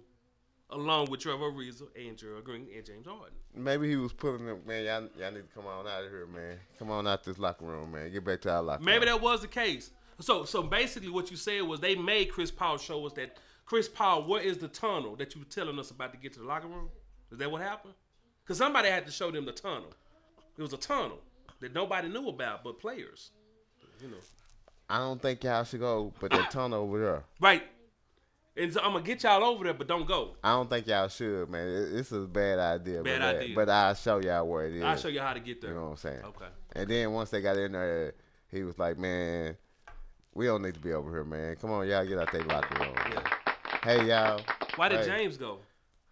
along with Trevor Ariza and Gerald Green and James Harden. Maybe he was pulling them, man. Y'all need to come on out of here, man. Come on out this locker room, man. Get back to our locker room. Maybe that was the case. So basically what you said was they made Chris Paul show us that, Chris Paul, where is the tunnel that you were telling us about to get to the locker room? Is that what happened? Because somebody had to show them the tunnel. It was a tunnel that nobody knew about but players. I don't think y'all should go, but the tunnel over there. Right. And so I'm going to get y'all over there, but don't go. I don't think y'all should, man. It's a bad idea. Bad idea. But I'll show y'all where it is. I'll show you how to get there. You know what I'm saying? Okay. And then once they got in there, he was like, man, we don't need to be over here, man. Come on, y'all get out their locker room. Yeah. Hey, y'all. Why did James go?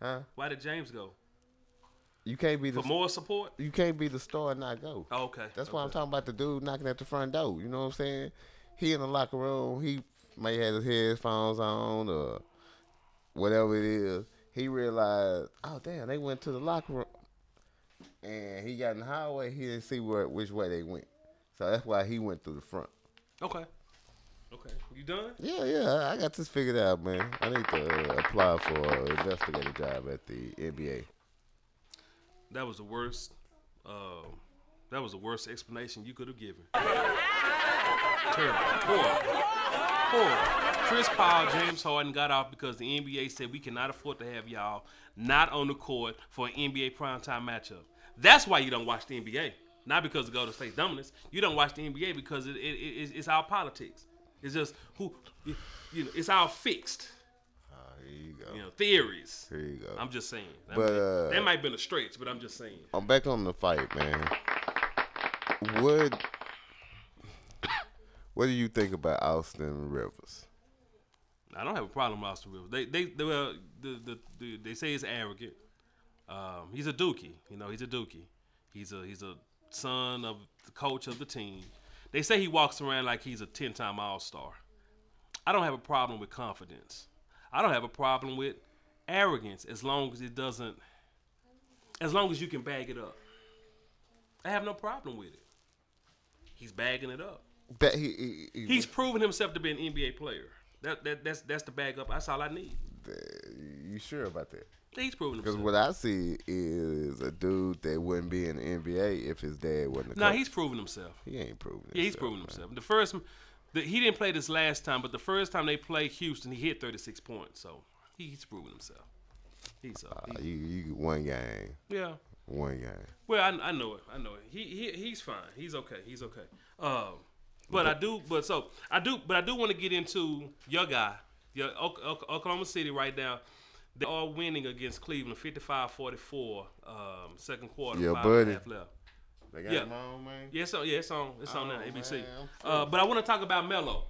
Huh? Why did James go? You can't be for more support? You can't be the star and not go. Oh, okay. That's why I'm talking about the dude knocking at the front door. You know what I'm saying? He in the locker room. He may have his headphones on or whatever it is. He realized, oh, damn, they went to the locker room. And he got in the hallway. He didn't see which way they went. So that's why he went through the front. Okay. You done? Yeah. I got this figured out, man. I need to apply for an investigator job at the NBA. That was the worst. That was the worst explanation you could have given. Terrible. Poor. Chris Paul, James Harden got off because the NBA said we cannot afford to have y'all not on the court for an NBA primetime matchup. That's why you don't watch the NBA. Not because of Golden State's dominance. You don't watch the NBA because it's our politics. It's just it's all fixed. Here you go. Theories. Here you go. I'm just saying. That might have been a stretch, but I'm just saying. I'm back on the fight, man. What do you think about Austin Rivers? I don't have a problem with Austin Rivers. They say he's arrogant. He's a dookie. He's a dookie. He's a son of the coach of the team. They say he walks around like he's a 10-time All-Star. I don't have a problem with confidence. I don't have a problem with arrogance as long as it doesn't, as long as you can bag it up. I have no problem with it. He's bagging it up. He's proven himself to be an NBA player. That's the bag up. That's all I need. You sure about that? He's proven himself. Because what I see is a dude that wouldn't be in the NBA if his dad wasn't a No, coach. He's proven himself. He ain't proven himself. Yeah, he's proven himself. He didn't play this last time, but the first time they played Houston, he hit 36 points. So he's proven himself. You one game. Yeah. One game. Well, I know it. He's fine. He's okay. But I do want to get into your guy, your Oklahoma City right now. They are winning against Cleveland, 55-44, second quarter. Yeah, 5 buddy. and a half left. They got him on, man. Yeah, it's on now, ABC. Man, but I want to talk about Melo.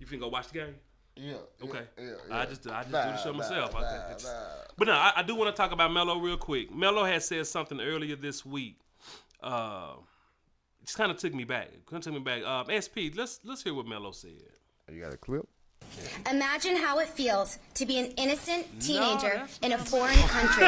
You finna go watch the game? Yeah. Okay. Yeah. I just do the show myself. But no, I do want to talk about Melo real quick. Melo had said something earlier this week. Just kind of took me back. SP, let's hear what Melo said. You got a clip? Imagine how it feels to be an innocent teenager in a foreign country.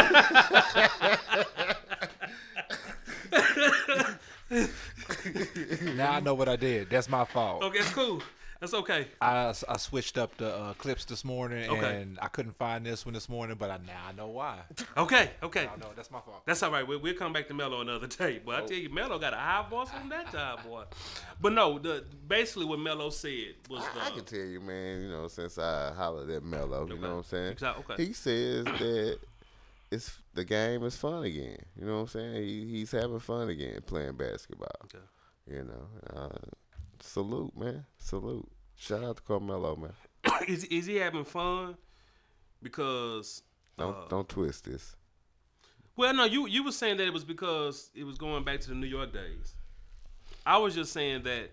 Now I know what I did. That's my fault. Okay, it's cool. That's okay. I switched up the clips this morning, and I couldn't find this one this morning, but now I know why. Okay. No, that's my fault. That's all right. We'll come back to Melo another day. But I tell you, Melo got a high voice on that time, boy. But no, basically what Melo said was... I can tell you, man, since I hollered at Melo, you know what I'm saying? Okay. He says that the game is fun again. You know what I'm saying? He's having fun again playing basketball. Okay. Salute, man. Salute. Shout out to Carmelo, man. Is he having fun? Because don't twist this. Well, no, you were saying that it was because it was going back to the New York days. I was just saying that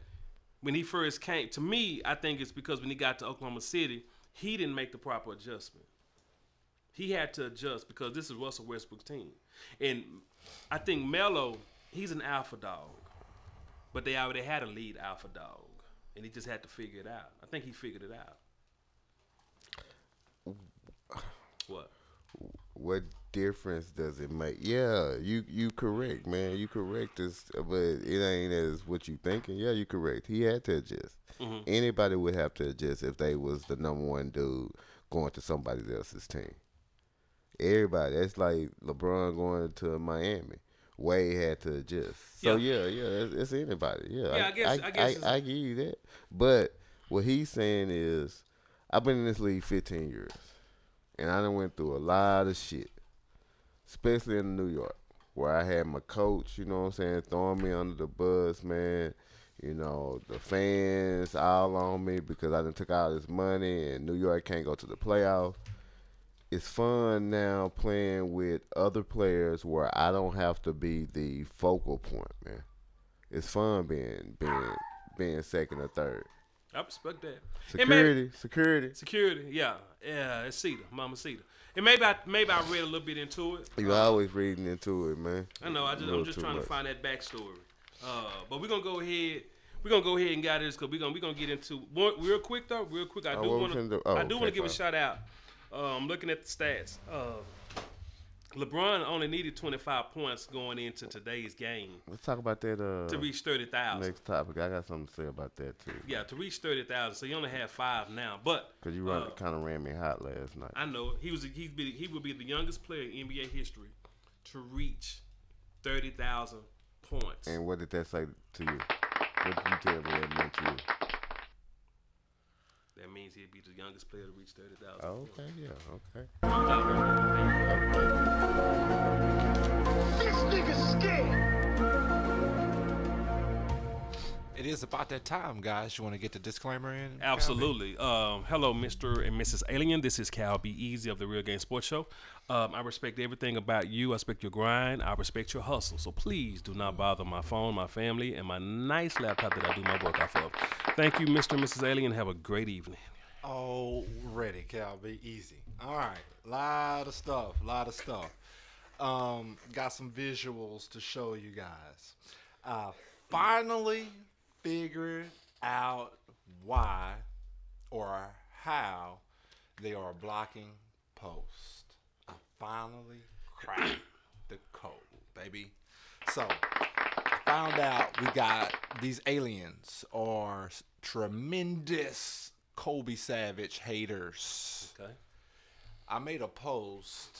when he first came, to me, I think it's because when he got to Oklahoma City, he didn't make the proper adjustment. He had to adjust because this is Russell Westbrook's team. And I think Melo, he's an alpha dog. But they already had a lead alpha dog. And he just had to figure it out. I think he figured it out. What difference does it make? Yeah, you correct, man. You correct this, but it ain't as what you thinking. Yeah, you correct. He had to adjust. Mm-hmm. Anybody would have to adjust if they was the number one dude going to somebody else's team. Everybody. That's like LeBron going to Miami. Wade had to adjust. So yeah, it's anybody. Yeah, I guess I give you that. But what he's saying is, I've been in this league 15 years, and I done went through a lot of shit, especially in New York, where I had my coach, you know what I'm saying, throwing me under the bus, man. The fans all on me because I done took all this money, and New York can't go to the playoffs. It's fun now playing with other players where I don't have to be the focal point, man. It's fun being second or third. I respect that. Security. Yeah. It's Cedar, Mama Cedar. And maybe I read a little bit into it. You always reading into it, man. I know. I'm just trying to find that backstory. But we're gonna go ahead. We're gonna go ahead and get this because we're gonna get into real quick. I do want to give a shout out. I'm looking at the stats. LeBron only needed 25 points going into today's game. Let's talk about that. To reach 30,000. Next topic. I got something to say about that too. Yeah, to reach 30,000. So you only have 5 now, but because you kind of ran me hot last night. I know he would be the youngest player in NBA history to reach 30,000 points. And what did that say to you? What did you tell me that meant to you? That means he'd be the youngest player to reach 30,000. Oh, okay, yeah, okay. This nigga's scared. It is about that time, guys. You want to get the disclaimer in? Absolutely. Hello, Mr. and Mrs. Alien. This is Cal B. Easy of the Real Game Sports Show. I respect everything about you. I respect your grind. I respect your hustle. So please do not bother my phone, my family, and my nice laptop that I do my work off of. Thank you, Mr. and Mrs. Alien. Have a great evening. Already, Cal B. Easy. All right. Lot of stuff. Got some visuals to show you guys. Finally figured out why or how they are blocking post. I finally cracked the code, baby. So, I found out we got these aliens are tremendous Kobe Savage haters. Okay. I made a post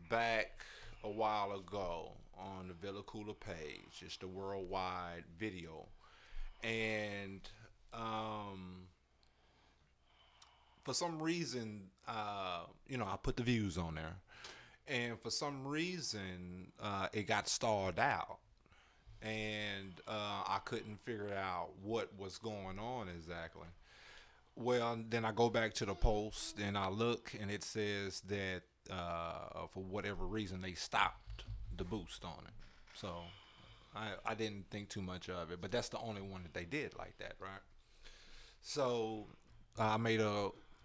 back a while ago on the Villa Koola page. It's the worldwide video. And for some reason, you know, I put the views on there. And for some reason, it got stalled out. And I couldn't figure out what was going on exactly. Well, then I go back to the post and I look and it says that for whatever reason they stopped the boost on it. So I didn't think too much of it, but that's the only one that they did like that, right? So I made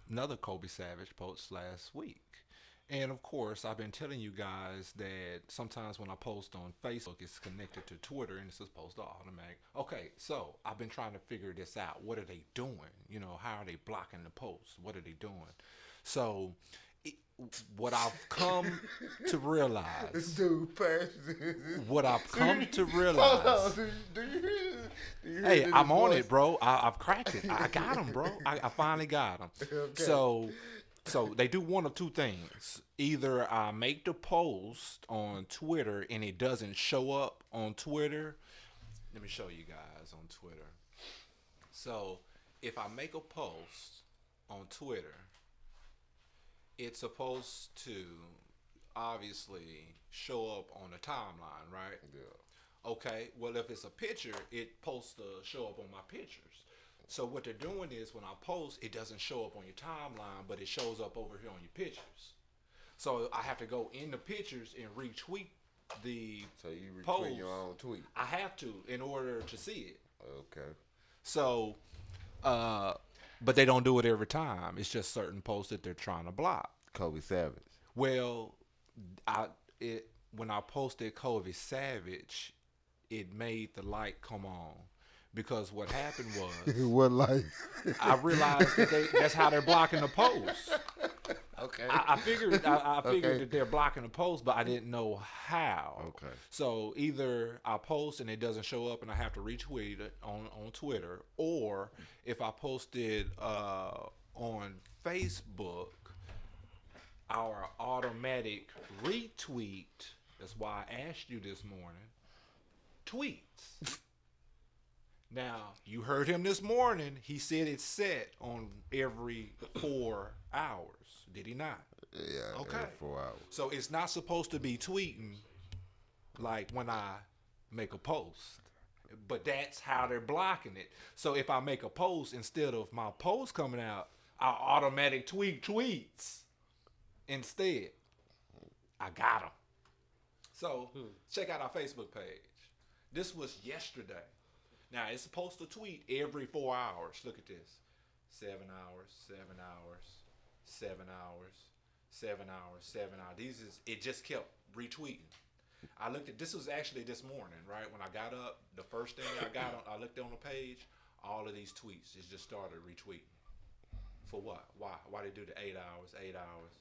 another Kobe Savage post last week. And of course, I've been telling you guys that sometimes when I post on Facebook, it's connected to Twitter and it's supposed to automatic. Okay, so I've been trying to figure this out. What are they doing? You know, how are they blocking the posts? What are they doing? So what I've come to realize. This dude what I've come to realize. Hold on, do you hear hey, this I'm on voice? it, bro. I've cracked it. I got him, bro. I finally got him. Okay. So they do one of two things. Either I make the post on Twitter and it doesn't show up on Twitter. Let me show you guys on Twitter. So if I make a post on Twitter, it's supposed to obviously show up on the timeline, right? Yeah. Okay, well, if it's a picture, it's supposed to show up on my pictures. So what they're doing is when I post, it doesn't show up on your timeline, but it shows up over here on your pictures. So I have to go in the pictures and retweet the So you retweet post. your own tweet. I have to in order to see it. Okay. So, but they don't do it every time. It's just certain posts that they're trying to block. Kobe Savage. Well, when I posted Kobe Savage, it made the light come on. Because what happened was, what light? I realized that that's how they're blocking the post. Okay. I figured Okay. that they're blocking the post, but I didn't know how. Okay. So either I post and it doesn't show up and I have to retweet it on Twitter, or if I posted on Facebook, our automatic retweet, that's why I asked you this morning, tweets. Now, you heard him this morning. He said it's set on every 4 hours. Did he not? Yeah. Okay. Every 4 hours. So it's not supposed to be tweeting like when I make a post. But that's how they're blocking it. So if I make a post, instead of my post coming out, I automatic tweet tweets instead. I got them. So check out our Facebook page. This was yesterday. Now, it's supposed to tweet every 4 hours. Look at this. 7 hours, 7 hours, 7 hours, 7 hours, 7 hours. It just kept retweeting. I looked at, this was actually this morning, right? When I got up, the first thing I looked on the page, all of these tweets, it just started retweeting. For what? Why? Why they do the 8 hours, 8 hours?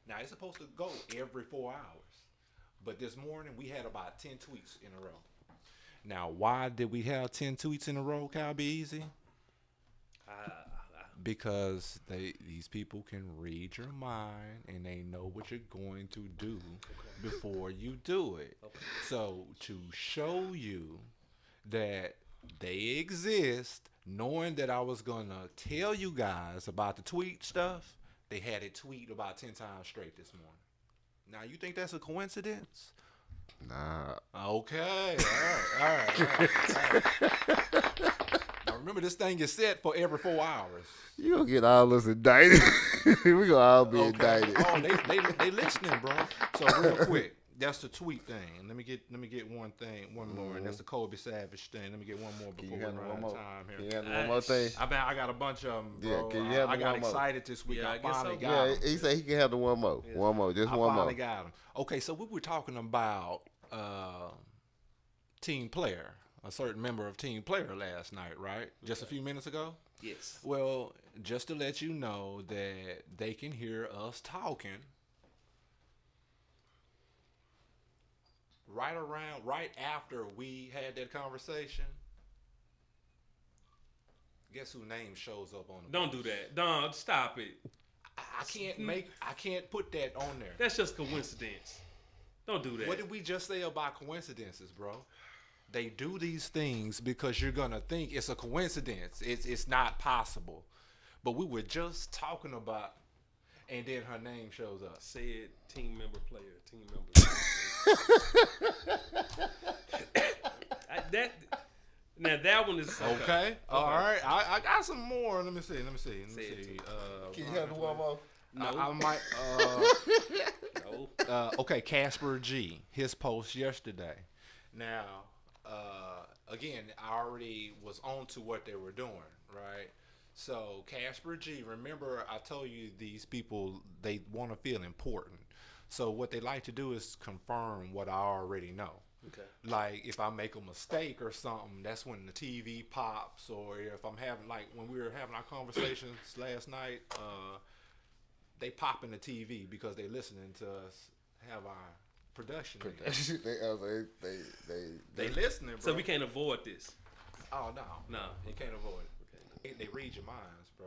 Now, it's supposed to go every 4 hours. But this morning, we had about 10 tweets in a row. Now, why did we have 10 tweets in a row, Cal Be Easy? Because these people can read your mind and they know what you're going to do before you do it. Okay. So to show you that they exist, knowing that I was going to tell you guys about the tweet stuff, they had it tweet about 10 times straight this morning. Now, you think that's a coincidence? Nah. Okay. All right. Now remember, this thing is set for every 4 hours. You gonna get all us indicted. We gonna all be indicted. Oh, they listening, bro. So real quick, that's the tweet thing. Let me get one more, and that's the Kobe Savage thing. Let me get one more before we run out of time here. Can you handle one more thing? I got a bunch of them, bro. Yeah, can you handle I got one more? excited this week. Yeah, I I guess finally so. got Yeah, them. he said he can handle one more. Yeah. One more, just one more. I finally got them. Okay, so we were talking about team player a certain member of Team Player last night, right? Just a few minutes ago? Yes. Well, just to let you know that they can hear us talking right after we had that conversation. Guess whose name shows up on the Don't post? do that. Don't stop it. I can't put that on there. That's just coincidence. Don't do that. What did we just say about coincidences, bro? They do these things because you're gonna think it's a coincidence. It's not possible. But we were just talking about, and then her name shows up. Said team member player. Now that one is okay. All right. I got some more. Let me see. Can you have the one more? No. I might. No. Okay, Casper G. His post yesterday. Now, again, I already was on to what they were doing, right? So Casper G. Remember, I told you these people, they want to feel important. So what they like to do is confirm what I already know. Okay. Like if I make a mistake or something, that's when the TV pops. Or if I'm having, like when we were having our conversations last night, they pop in the TV because they listening to us have our production. They listening, bro. So we can't avoid this. Oh no, you can't avoid it. They read your minds, bro.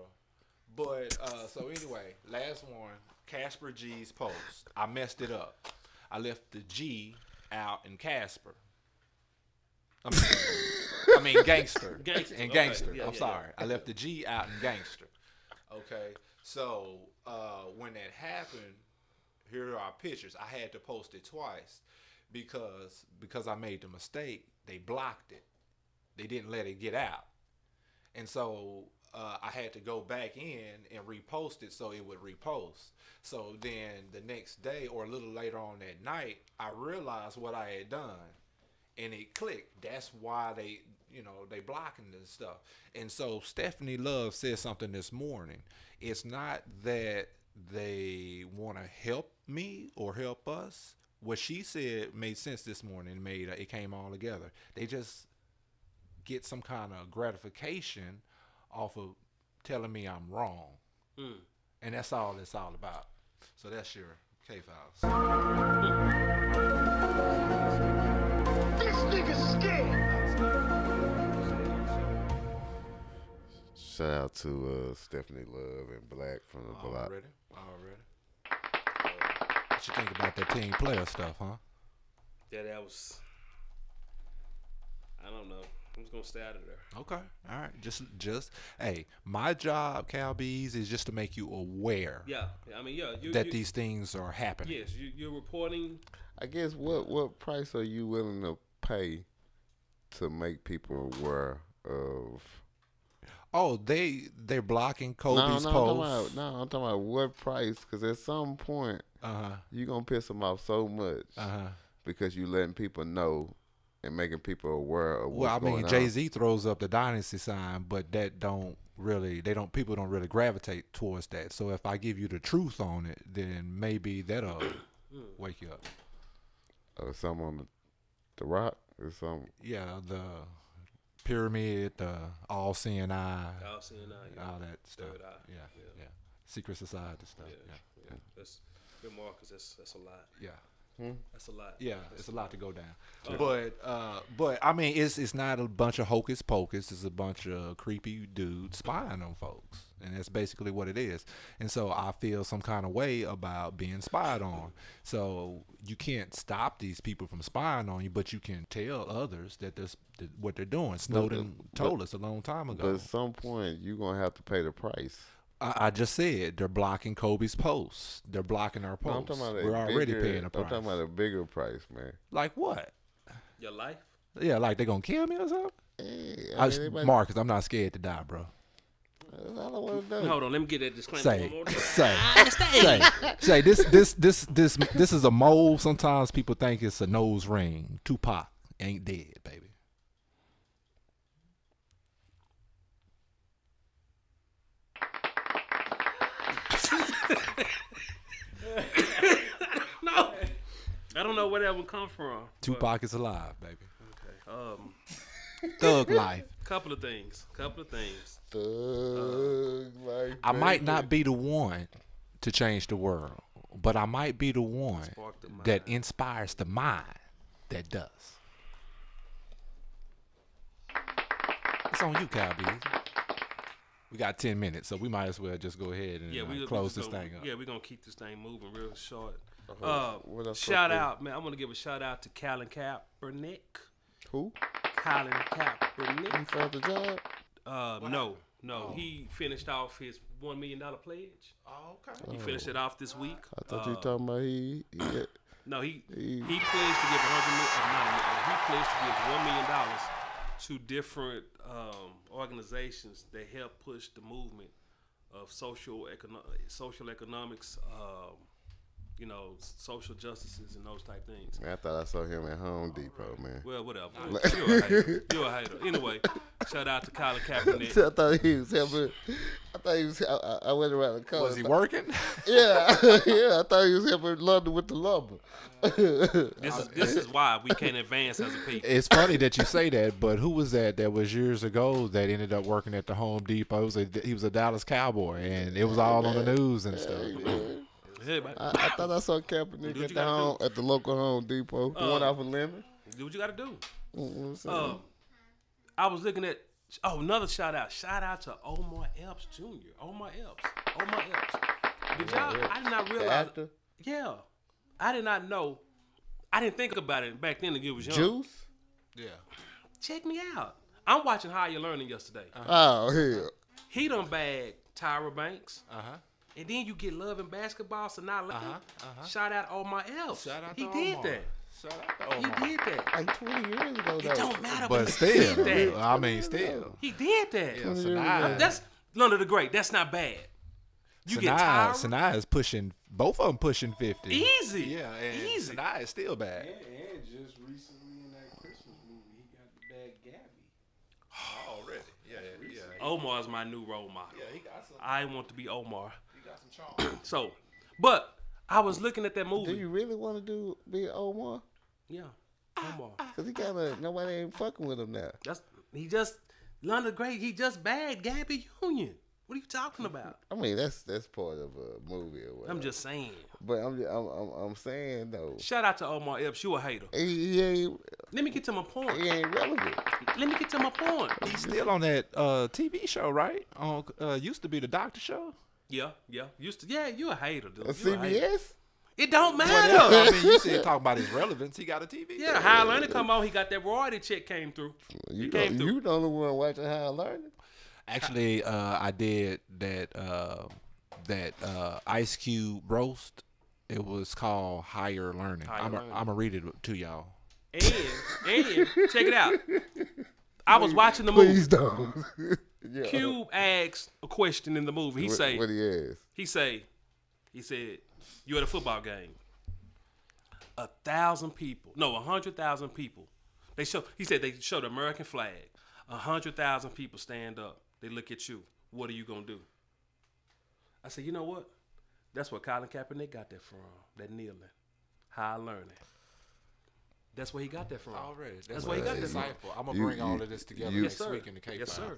But so anyway, last one, Casper G's post. I messed it up. I left the G out in Casper. I mean gangster. Gangster. And gangster. Okay. Yeah, I'm yeah, sorry. yeah. I left the G out in gangster. Okay. So when that happened, here are our pictures. I had to post it twice because I made the mistake. They blocked it. They didn't let it get out. And so I had to go back in and repost it so it would repost. So then the next day or a little later on that night, I realized what I had done and it clicked. That's why they blocking this stuff. And so Stephanie Love said something this morning. It's not that they want to help me or help us. What she said made sense this morning. It came all together. They just get some kind of gratification off of telling me I'm wrong. And that's all it's all about. So that's your K-Files. This nigga's scared. Shout out to Stephanie Love and Black from the Block. Already. What you think about that Team Player stuff, huh? Yeah, that was. I don't know. I'm just gonna stay out of there. Okay. All right. Just hey, my job, Cal B's, is just to make you aware. Yeah. I mean, yeah. That these things are happening. Yes, you're reporting. I guess what price are you willing to pay to make people aware of? Oh, they're blocking Kobe's posts. I'm talking about what price? Because at some point, you're gonna piss them off so much because you letting people know and making people aware of what's going on. Well, I mean, Jay-Z throws up the dynasty sign, but that people don't really gravitate towards that. So if I give you the truth on it, then maybe that'll wake you up. Something on the rock or something. Yeah, the pyramid, the all-seeing eye, all that stuff. Third eye. Yeah. Secret society stuff. Yeah. That's good, Marcus. That's a lot. Yeah. That's a lot. Yeah, it's a lot to go down. But I mean, it's not a bunch of hocus pocus. It's a bunch of creepy dudes spying on folks, and that's basically what it is. And so I feel some kind of way about being spied on. So you can't stop these people from spying on you, but you can tell others that what they're doing. Snowden told us a long time ago. But at some point, you're gonna have to pay the price. I just said they're blocking Kobe's posts. They're blocking our posts. We're already paying a price. I'm talking about a bigger price, man. Like what? Your life? Yeah, like they're gonna kill me or something? Hey, Marcus, I'm not scared to die, bro. I don't want to know. Hold on, let me get that disclaimer. Say this is a mole. Sometimes people think it's a nose ring. Tupac ain't dead, baby. No, I don't know where that would come from. Tupac is alive, baby. Okay. Thug life. Couple of things. Thug life. I might not be the one to change the world, but I might be the one that inspires the mind that does. It's on you, Cal B. We got 10 minutes, so we might as well just go ahead and close this thing up. Yeah, we're going to keep this thing moving real short. Shout out, man. I want to give a shout out to Colin Kaepernick. Who? Colin Kaepernick. He found the job? No. He finished off his $1 million pledge. Oh, okay. He finished it off this week. I thought you were talking about he No, he pledged to give he pledged to give $1 million to different organizations that help push the movement of social economics, social justices and those type things. Man, I thought I saw him at Home Depot, man. Well, whatever. You're a hater. You're a hater. Anyway, shout out to Colin Kaepernick. I thought he was helping. I went around the corner. Was he working? Yeah, yeah. I thought he was helping London with the lumber. This is why we can't advance as a people. It's funny that you say that, but who was that was years ago that ended up working at the Home Depot? He was a Dallas Cowboy, and it was all on the news and stuff. I thought I saw Kaepernick at the local Home Depot. The one off of Lemon. Do what you got to do. I was looking at another shout out. Shout out to Omar Epps Jr. Omar Epps. Did y'all? I did not realize. Actor? Yeah, I did not know. I didn't think about it back then. It was young. Juice. Yeah. Check me out. I'm watching Higher Learning yesterday. Oh hell. He done bagged Tyra Banks. And then you get Love and Basketball, so now shout out Omar Epps. Shout out he to did Omar. that. Shout out to Omar. He did that. Like 20 years ago, though. It don't matter, But he still, did that. I mean, still. He did that. Yeah, Sanaa. That's London the Great. That's not bad. You get Tyra. Sanaa is pushing, both of them pushing 50. Easy. Yeah, and easy. Sanaa is still bad. And just recently in that Christmas movie, he got the bad Gabby. Already. Yeah. Omar's my new role model. Yeah, he got some. I want to be Omar. He got some charm. But I was looking at that movie. Do you really want to be Omar? Yeah, Omar. Cause nobody ain't fucking with him now. London Great. He just bagged Gabby Union. What are you talking about? I mean, that's part of a movie or whatever. I'm just saying. But I'm saying though. Shout out to Omar Epps. You a hater. He ain't. Let me get to my point. He ain't relevant. Let me get to my point. He's still on that TV show, right? On used to be the Doctor Show. Yeah. Yeah, you a hater, dude. CBS? It don't matter. I mean, you said talk about his relevance. He got a TV. Yeah, Higher Learning come on. He got that royalty check came through. You the only one watching Higher Learning. Actually, I did that Ice Cube roast. It was called Higher Learning. I'm gonna read it to y'all. And check it out. I was watching the movie. Please don't. Yeah. Cube asked a question in the movie. He say, what he asked? He said, you at a football game. 100,000 people. He said they show the American flag. 100,000 people stand up. They look at you. What are you gonna do? I said, you know what? That's what Colin Kaepernick got that from. That kneeling. Higher Learning. That's where he got that from. Already. That's where he got that from. I'm gonna bring all of this together next week in the K5. Yes, sir.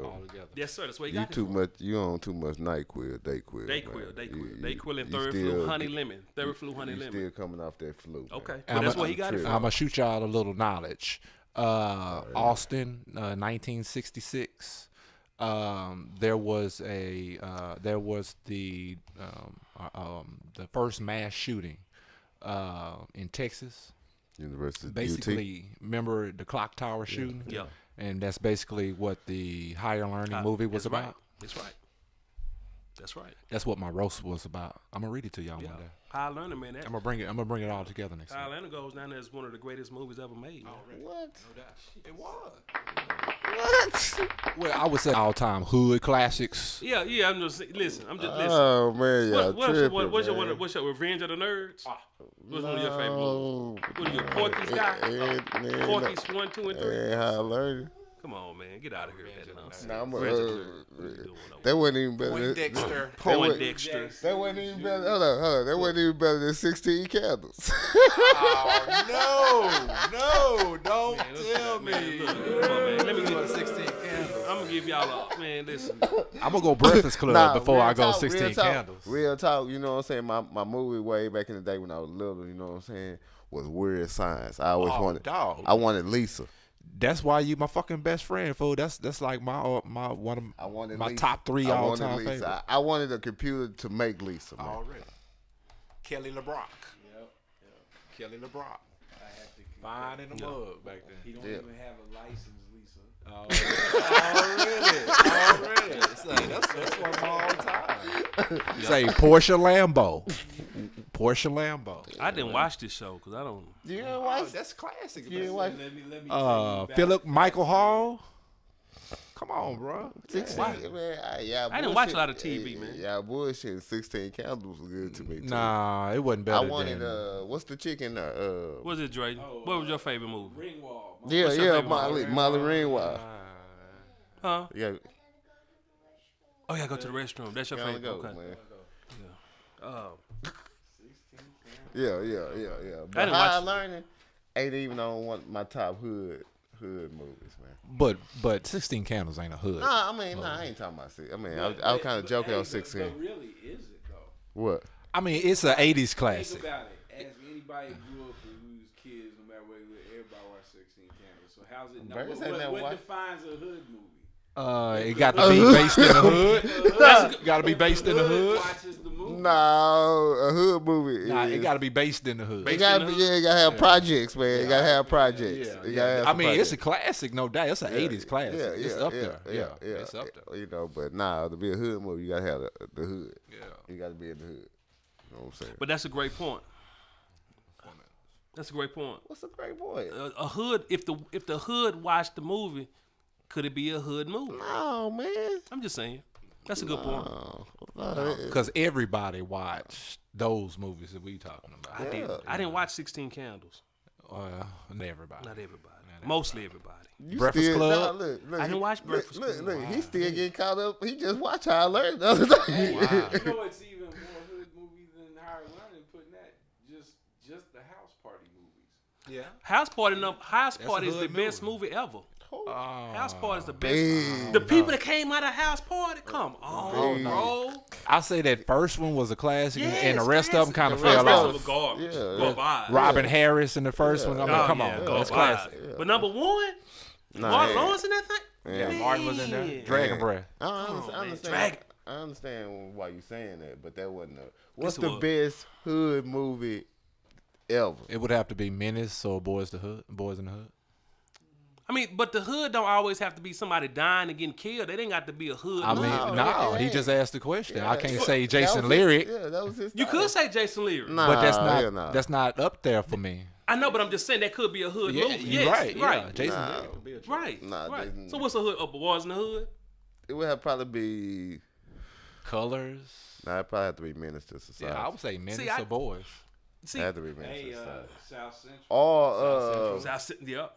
All together. Yes, sir. That's where he got it from. You on too much NyQuil, Dayquil. Dayquil and third flu honey lemon. Third flu honey lemon. Still coming off that flu. Okay. But that's where he got it from. I'm gonna shoot y'all a little knowledge. Austin, 1966. There was the first mass shooting in Texas. University of basically, remember the clock tower shooting? Yeah. And that's basically what the Higher Learning movie was about. Right. That's right. That's what my roast was about. I'm gonna read it to y'all one day. Higher Learning, man. I'm gonna bring it all together next Higher week. Learning goes down there as one of the greatest movies ever made. What? No doubt. It was. What? Well, I would say all-time hood classics. Yeah. I'm just listening. Oh man, y'all what's your Revenge of the Nerds? What's one of your favorite movies? What are your Porky's guy? Porky's 1, 2, and 3. Higher Learning. Come on, man, get out of here with that nonsense. That wasn't even better. Poindexter. Poindexter. That wasn't even better. Hold on. That wasn't even better than 16 Candles. Oh no! Don't tell me. Look, man. Let me get 16 candles. I'm gonna give y'all a man. Listen, I'm gonna go Breakfast Club before real I go talk, 16 real talk, candles. Real talk, you know what I'm saying? My movie way back in the day when I was little, you know what I'm saying, was Weird Science. I always wanted, dog. I wanted Lisa. That's why you my fucking best friend, fool. That's like my one of my top 3 all time favorites. I wanted a computer to make Lisa. Man. Already. Kelly LeBrock. Yep. Kelly LeBrock. I have to Fine in the mug back then. He don't even have a license, Lisa. Already. That's one of my all time. Say Porsche Lambo. Porsche Lambo. I didn't watch this show because I don't. You didn't watch? That's classic. You didn't watch? Let me Philip Michael Hall. Come on, bro. 16, man. I didn't watch a lot of TV, man. Yeah, bullshit. 16 Candles was good to me too. Nah, it wasn't better. I wanted what's the chicken? What's it, Dre? What was your favorite movie? Ringwald. Yeah, Molly Ringwald. Huh? Yeah. Oh yeah, go to the restroom. That's your Gotta favorite. go, Okay. man. Yeah. Yeah. I But didn't High watch- Learning ain't even on one my top hood movies, man. But 16 Candles ain't a hood. Nah, I ain't talking about 6. I mean, I was kind of joking on 16. But really, is it though? What? I mean, it's an 80s classic. Think about it. Ask anybody who grew up when we was kids, no matter where we were, everybody watched 16 Candles. So how's it? Birds ain't never What watched- defines a hood movie? It got to be based in the hood. Got to be based in the hood. Watches the movie. No, a hood movie. Nah, is, it got to be based in the hood. it gotta be. Yeah, you gotta have projects, man. You gotta have projects. You gotta have I some mean, it's a projects. classic, no doubt. It's an 80s classic. It's up there. Yeah, It's up there. You know, but nah, to be a hood movie, you gotta have the hood. Yeah. You gotta be in the hood. You know what I'm saying? But that's a great point. That's a great point. What's a great point? A hood. If the hood watched the movie, could it be a hood movie? No, man. I'm just saying. That's a good point. Because everybody watched those movies that we talking about. I didn't watch 16 Candles. Not everybody. Not everybody. Mostly everybody. You Breakfast still, Club? Nah, look, I didn't watch Breakfast look, Club. Look, he still getting caught up. He just watched How I Learned the other day. Wow. You know it's even more hood movie than Higher Learning, putting that just the house party movies. Yeah. House Party is the hood best movie ever. House Party is the best. Damn. The people that came out of House Party, come on, bro. I say that first one was a classic, and the Yes, rest of them kind of fell Rest off. of them garbage. Garbage. Robin Harris in the first one. I mean, come on, garbage. that's classic. But number one, Martin Lawrence in that thing. Yeah, Martin was in there. Dragon Breath. I understand why you saying that, but that wasn't. What's Yes, it the was. best hood movie ever? It would have to be Menace or Boys in the Hood. I mean, but the hood don't always have to be somebody dying and getting killed. It ain't got to be a hood. I mean, movie. no, he just asked the question. I can't say That Jason was his- Lyric, Yeah, that was his. You style. could say Jason Lyric. Nah, but nah. that's not up there for me. I know, but I'm just saying that could be a hood Yeah, movie. you're Yes, right. right. Yeah, Jason Nah. Lyric would be a choice. Right. Nah, right. Jason- So what's a hood? Boys in the Hood? It would have probably be. Colors. Nah, it probably have to be Menace to Society. Yeah, I would say Menace See, or Boys. See, It had to be Menace Hey, to Society. South Central. Or Yep.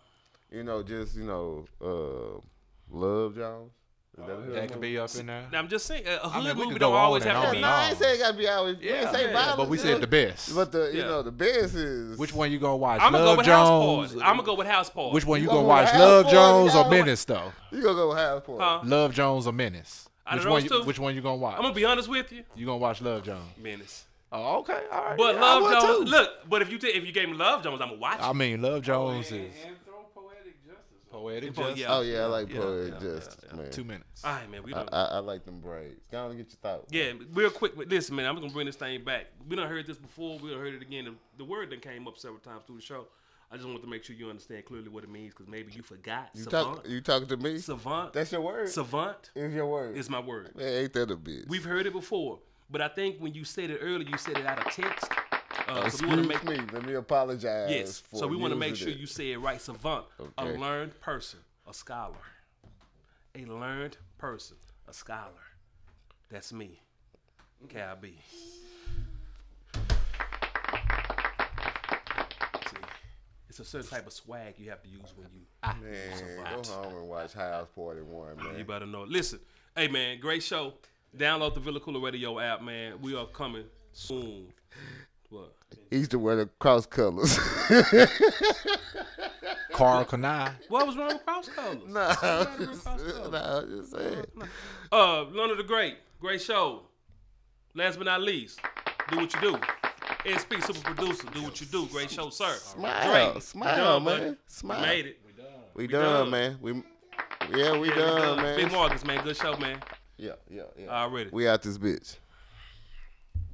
Love Jones. Is that a hood That could movie? be up in there. Now, I'm just saying a hood mean, we movie could don't go on always and have to on be. and No, I on. ain't say it gotta be always. We ain't say violence. But we said the best. But the Yeah. the best is Which one you gonna watch? I'm gonna go Love with Jones. House Party. I'm gonna go with House Party. Which one you You gonna gonna watch? go with Love House Jones Party? or Menace though? You gonna go with House Party? Huh? Love Jones or Menace? Out of Which one? those two? Which one you gonna watch? I'm gonna be honest with you. You gonna watch Love Jones? Menace. Oh, okay, all right. But Yeah, I Love would Jones, too. look. But if you gave me Love Jones, I'm gonna watch it. I mean, Love Jones And is throw Poetic Justice. poetic. Oh, Justice. yeah. Oh yeah, I like Yeah, Poetic yeah, Justice, man. 2 minutes. All right, man. We don't. I like them braids. Go on and get your thoughts. Yeah, real quick. Listen, man. I'm gonna bring this thing back. We done heard this before. We done heard it again. The word that came up several times through the show. I just want to make sure you understand clearly what it means, because maybe you forgot. You Savant. talking to me? Savant. That's your word. Savant Is your word? is my word. Man, ain't that a bitch? We've heard it before, but I think when you said it earlier, you said it out of text. So we Excuse want to make me. Let me apologize. yes. For So we want to make using sure it. you say it right. Savant, a Okay. learned person, a scholar, a learned person, a scholar. That's me, Cal B. See, it's a certain type of swag you have to use when you. Man, go home and watch House Party 1, man. You better know. Listen, hey man, great show. Download the Villa Koola Radio app, man. We are coming soon. What? He used to wear the cross colors. Carl Kanai. What was wrong with cross colors? Nah, just saying. Leonard the Great show. Last but not least, do what you do. SP Super Producer, do what you do. Great show, sir. Smile, man. Smile. We made it. We done, man. We done, man. Big Marcus, man. Good show, man. Yeah. Already. We out this bitch.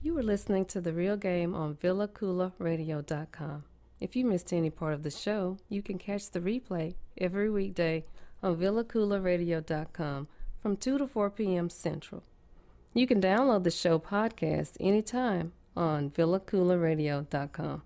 You were listening to The Real Game on VillaCoolaRadio.com. If you missed any part of the show, you can catch the replay every weekday on VillaCoolaRadio.com from 2 to 4 p.m. Central. You can download the show podcast anytime on VillaCoolaRadio.com.